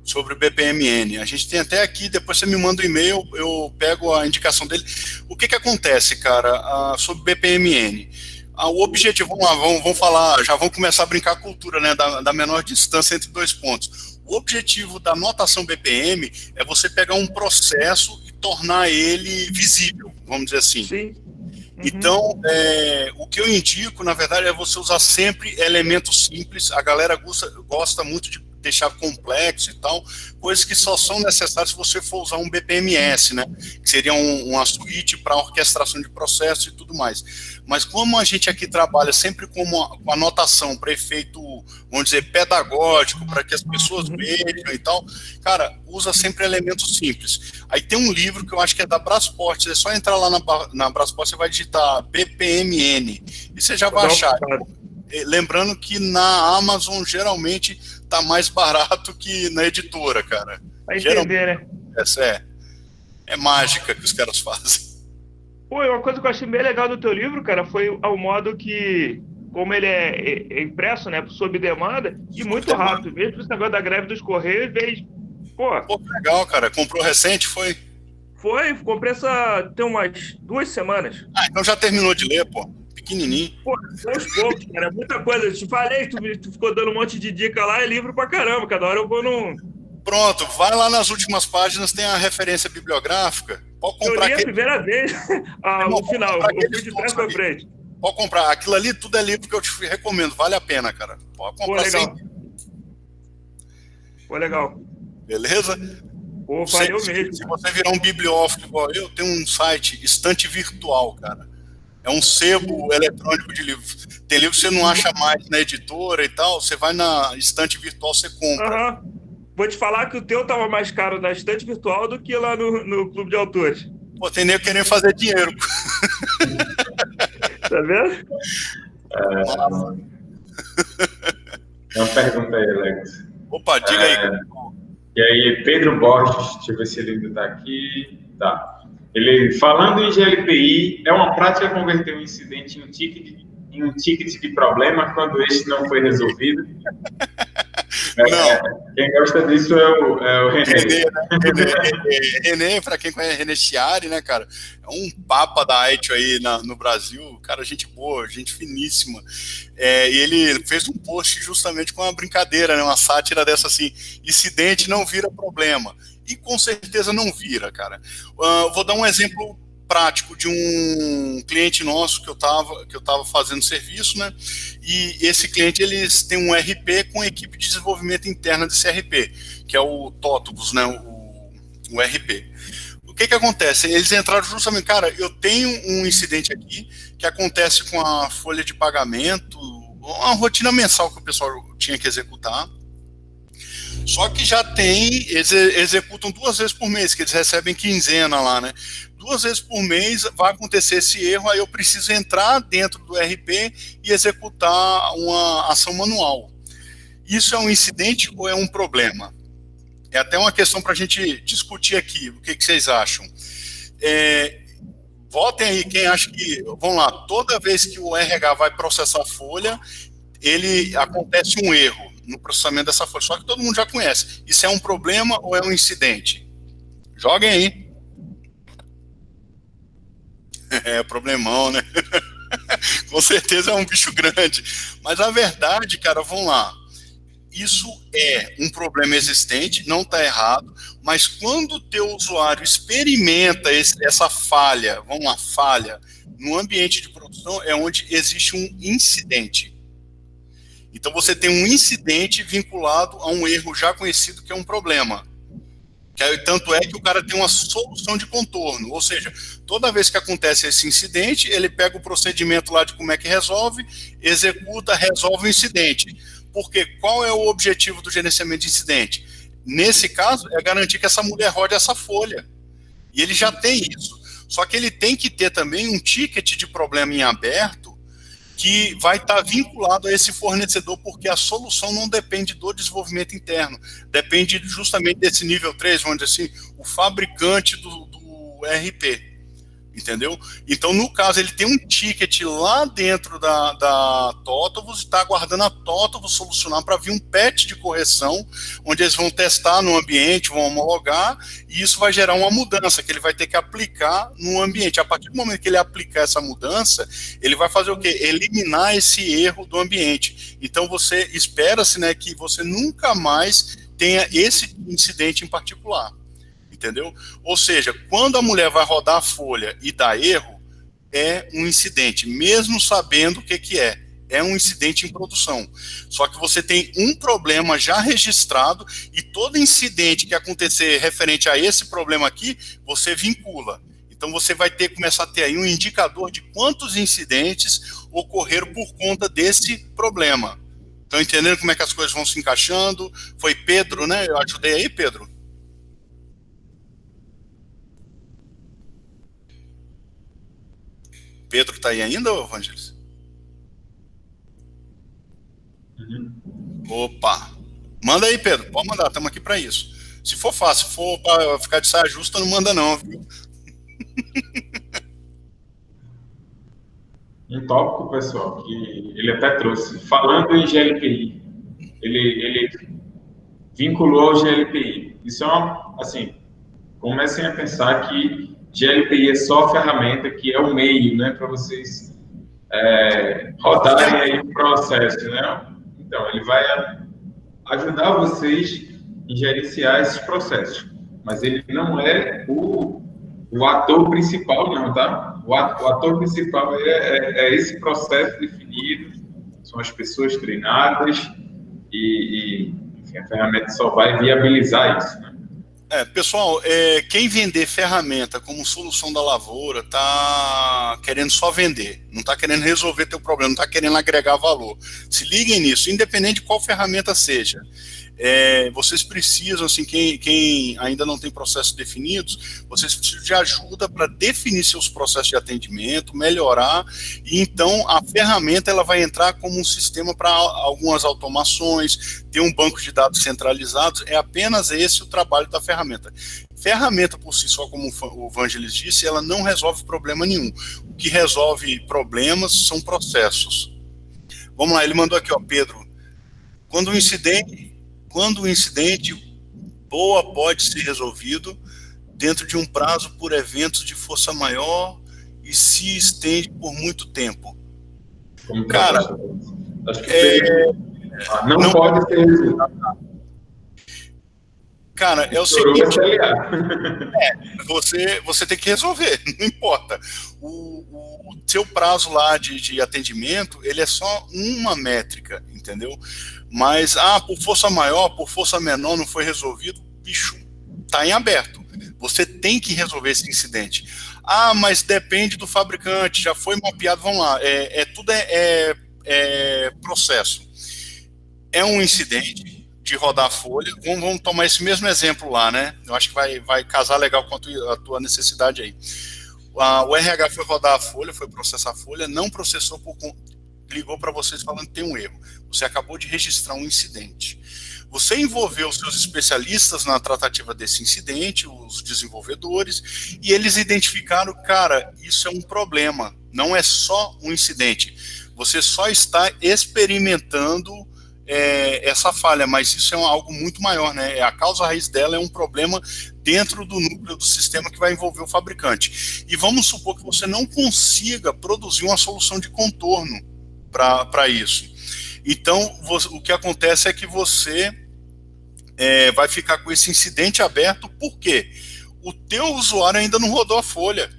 sobre o BPMN. A gente tem até aqui, depois você me manda um e-mail, eu pego a indicação dele. O que acontece, cara, sobre BPMN? O objetivo, vamos lá, vamos falar, já vamos começar a brincar a cultura, né, da menor distância entre 2 pontos. O objetivo da notação BPM é você pegar um processo e tornar ele visível, vamos dizer assim. Sim. Uhum. Então, o que eu indico, na verdade, é você usar sempre elementos simples. A galera gosta muito de deixar complexo e tal, coisas que só são necessárias se você for usar um BPMS, né? Que seria uma suíte para orquestração de processos e tudo mais. Mas como a gente aqui trabalha sempre com a anotação para efeito, vamos dizer, pedagógico, para que as pessoas vejam e tal, cara, usa sempre elementos simples. Aí tem um livro que eu acho que é da Brasport, é só entrar lá na Brasport, você vai digitar BPMN e você já vai achar. Lembrando que na Amazon geralmente tá mais barato que na editora, cara. Vai entender, né? Essa é mágica que os caras fazem. Pô, uma coisa que eu achei bem legal do teu livro, cara, foi o modo que, como ele é impresso, né, sob demanda, e muito rápido. Mesmo esse negócio da greve dos Correios, Pô, legal, cara. Comprou recente, foi? Foi, comprei tem umas 2 semanas. Então já terminou de ler, pô. Pequenininho. Pô, aos poucos, cara, muita coisa. Eu te falei, tu ficou dando um monte de dica lá, é livro pra caramba, cada hora eu vou num... Pronto, vai lá nas últimas páginas, tem a referência bibliográfica. Pode comprar. Eu li a primeira vez, no final, eu fui de trás pra frente. Pode comprar, aquilo ali tudo é livro que eu te recomendo, vale a pena, cara. Pode comprar. Pô, legal. Beleza? Pô, valeu mesmo. Se você virar um bibliófilo igual eu, tem um site, Estante Virtual, cara. É um sebo eletrônico de livros. Tem livros que você não acha mais na editora e tal, você vai na Estante Virtual, você compra. Vou te falar que o teu tava mais caro na Estante Virtual do que lá no Clube de Autores. Pô, tem nem querendo fazer dinheiro. Tá vendo? Tem uma pergunta aí, Alex. Opa, diga aí. E aí, Pedro Borges, deixa eu ver se ele ainda está aqui. Tá. Ele, falando em GLPI, é uma prática converter um incidente em um ticket em um ticket de problema quando este não foi resolvido. Quem gosta disso é o René. René, para quem conhece René Chiari, né, cara? É um papa da ITIL aí no Brasil, cara, gente boa, gente finíssima. E ele fez um post justamente com uma brincadeira, né, uma sátira dessa assim: incidente não vira problema. E com certeza não vira, cara. Vou dar um exemplo prático de um cliente nosso que eu tava fazendo serviço, né? E esse cliente, eles têm um RP com equipe de desenvolvimento interna desse RP, que é o Totobus, né? O RP. O que acontece? Eles entraram justamente, cara, eu tenho um incidente aqui que acontece com a folha de pagamento, uma rotina mensal que o pessoal tinha que executar. Só que já eles executam 2 vezes por mês, que eles recebem quinzena lá, né? 2 vezes por mês vai acontecer esse erro, aí eu preciso entrar dentro do RP e executar uma ação manual. Isso é um incidente ou é um problema? É até uma questão para a gente discutir aqui. O que vocês acham? Votem aí quem acha que... Vamos lá, toda vez que o RH vai processar a folha, acontece um erro no processamento dessa folha. Só que todo mundo já conhece. Isso é um problema ou é um incidente? Joguem aí. Problemão, né? Com certeza é um bicho grande. Mas a verdade, cara, vamos lá. Isso é um problema existente, não está errado, mas quando o teu usuário experimenta essa falha, vamos lá, falha, no ambiente de produção, é onde existe um incidente. Então você tem um incidente vinculado a um erro já conhecido que é um problema. Tanto é que o cara tem uma solução de contorno, ou seja, toda vez que acontece esse incidente, ele pega o procedimento lá de como é que resolve, executa, resolve o incidente. Porque qual é o objetivo do gerenciamento de incidente? Nesse caso, é garantir que essa mulher rode essa folha. E ele já tem isso. Só que ele tem que ter também um ticket de problema em aberto que vai estar vinculado a esse fornecedor, porque a solução não depende do desenvolvimento interno, depende justamente desse nível 3, vamos dizer assim, o fabricante do RP, entendeu? Então, no caso, ele tem um ticket lá dentro da Totobus e está aguardando a Totobus solucionar para vir um patch de correção, onde eles vão testar no ambiente, vão homologar, e isso vai gerar uma mudança que ele vai ter que aplicar no ambiente. A partir do momento que ele aplicar essa mudança, ele vai fazer o quê? Eliminar esse erro do ambiente. Então, você espera-se, né, que você nunca mais tenha esse incidente em particular. Entendeu? Ou seja, quando a mulher vai rodar a folha e dá erro, é um incidente, mesmo sabendo o que é. É um incidente em produção. Só que você tem um problema já registrado e todo incidente que acontecer referente a esse problema aqui, você vincula. Então você vai ter que começar a ter aí um indicador de quantos incidentes ocorreram por conta desse problema. Estão entendendo como é que as coisas vão se encaixando? Foi Pedro, né? Eu ajudei aí, Pedro? Pedro está aí ainda, Evangelis? Opa! Manda aí, Pedro. Pode mandar, estamos aqui para isso. Se for fácil, se for para ficar de saia justa, não manda não, viu? Um tópico, pessoal, que ele até trouxe. Falando em GLPI, ele vinculou ao GLPI. Isso é assim, comecem a pensar que GLPI é só a ferramenta, que é o meio, né, para vocês rodarem aí o processo, né? Então, ele vai ajudar vocês em gerenciar esses processos, mas ele não é o ator principal, não, tá? O ator principal é esse processo definido, são as pessoas treinadas e enfim, a ferramenta só vai viabilizar isso, né? Pessoal, quem vender ferramenta como solução da lavoura está querendo só vender, não está querendo resolver teu problema, não está querendo agregar valor. Se liguem nisso, independente de qual ferramenta seja. Vocês precisam, assim, quem ainda não tem processos definidos, vocês precisam de ajuda para definir seus processos de atendimento, melhorar, e então a ferramenta ela vai entrar como um sistema para algumas automações, ter um banco de dados centralizados, é apenas esse o trabalho da ferramenta. ferramenta por si só, como o Vangelis disse, ela não resolve problema nenhum. O que resolve problemas são processos. Vamos lá, ele mandou aqui, ó, Pedro. Quando o incidente boa pode ser resolvido dentro de um prazo por eventos de força maior e se estende por muito tempo. Cara, acho que não pode ser isso. Cara, é o seguinte, você tem que resolver, não importa. O seu prazo lá de atendimento, ele é só uma métrica, entendeu? Mas, por força maior, por força menor, não foi resolvido, bicho, tá em aberto. Você tem que resolver esse incidente. Mas depende do fabricante, já foi mapeado, vamos lá, tudo é processo. É um incidente de rodar a folha, vamos tomar esse mesmo exemplo lá, né? Eu acho que vai casar legal com a tua necessidade aí. O RH foi rodar a folha, foi processar a folha, não processou, ligou para vocês falando que tem um erro. Você acabou de registrar um incidente. Você envolveu os seus especialistas na tratativa desse incidente, os desenvolvedores, e eles identificaram, cara, isso é um problema, não é só um incidente. Você só está experimentando essa falha, mas isso é algo muito maior, né? A causa raiz dela é um problema dentro do núcleo do sistema que vai envolver o fabricante. E vamos supor que você não consiga produzir uma solução de contorno para isso. Então, o que acontece é que você vai ficar com esse incidente aberto, por quê? O teu usuário ainda não rodou a folha.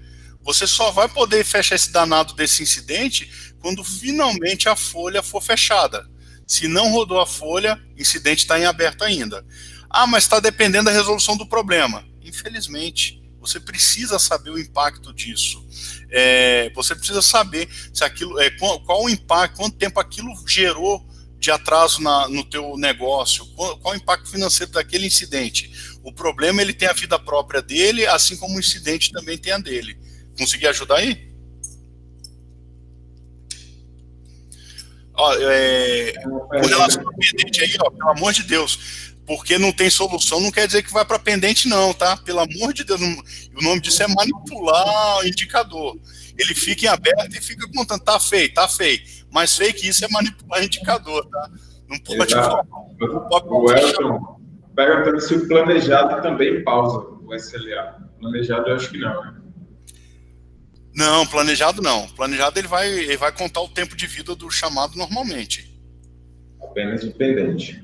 Você só vai poder fechar esse danado desse incidente quando finalmente a folha for fechada. Se não rodou a folha, o incidente está em aberto ainda. Mas está dependendo da resolução do problema. Infelizmente, você precisa saber o impacto disso. Você precisa saber se aquilo, qual o impacto, quanto tempo aquilo gerou de atraso no teu negócio, qual o impacto financeiro daquele incidente. O problema, ele tem a vida própria dele, assim como o incidente também tem a dele. Consegui ajudar aí? Com relação ao pendente aí, pelo amor de Deus, porque não tem solução, não quer dizer que vai para pendente não, tá? Pelo amor de Deus, o nome disso é manipular o indicador. Ele fica em aberto e fica contando, tá feio, mas feio que isso é manipular indicador, tá? Não pode falar. O Elton perguntando se o planejado também pausa o SLA. Planejado eu acho que não, né? Não, planejado não. Planejado ele vai contar o tempo de vida do chamado normalmente. Apenas independente.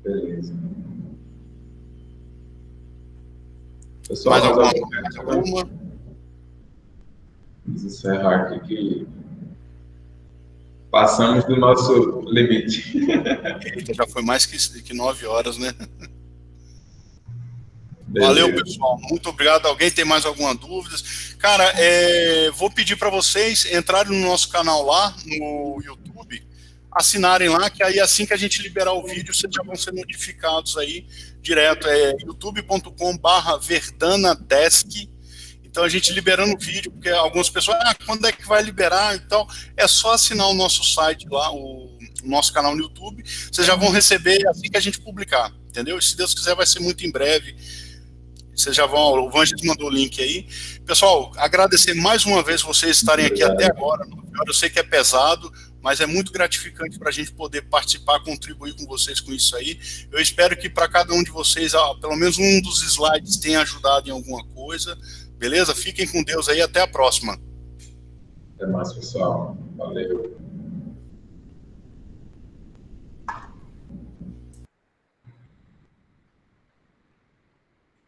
Beleza. Pessoal, mais alguma? Vamos encerrar aqui que passamos do nosso limite. Eita, já foi mais que 9 horas, né? Beleza. Valeu, pessoal. Muito obrigado. Alguém tem mais alguma dúvida? Cara, vou pedir para vocês entrarem no nosso canal lá, no YouTube, assinarem lá, que aí assim que a gente liberar o vídeo, vocês já vão ser notificados aí direto. youtube.com/verdanadesk. Então a gente liberando o vídeo, porque algumas pessoas, quando é que vai liberar e tal? É só assinar o nosso site lá, o nosso canal no YouTube. Vocês já vão receber assim que a gente publicar, entendeu? Se Deus quiser, vai ser muito em breve. Vocês já vão, o Vangelis mandou o link aí. Pessoal, agradecer mais uma vez vocês estarem aqui até agora. Eu sei que é pesado, mas é muito gratificante para a gente poder participar, contribuir com vocês com isso aí. Eu espero que para cada um de vocês, pelo menos um dos slides tenha ajudado em alguma coisa. Beleza? Fiquem com Deus aí, até a próxima. Até mais, pessoal. Valeu.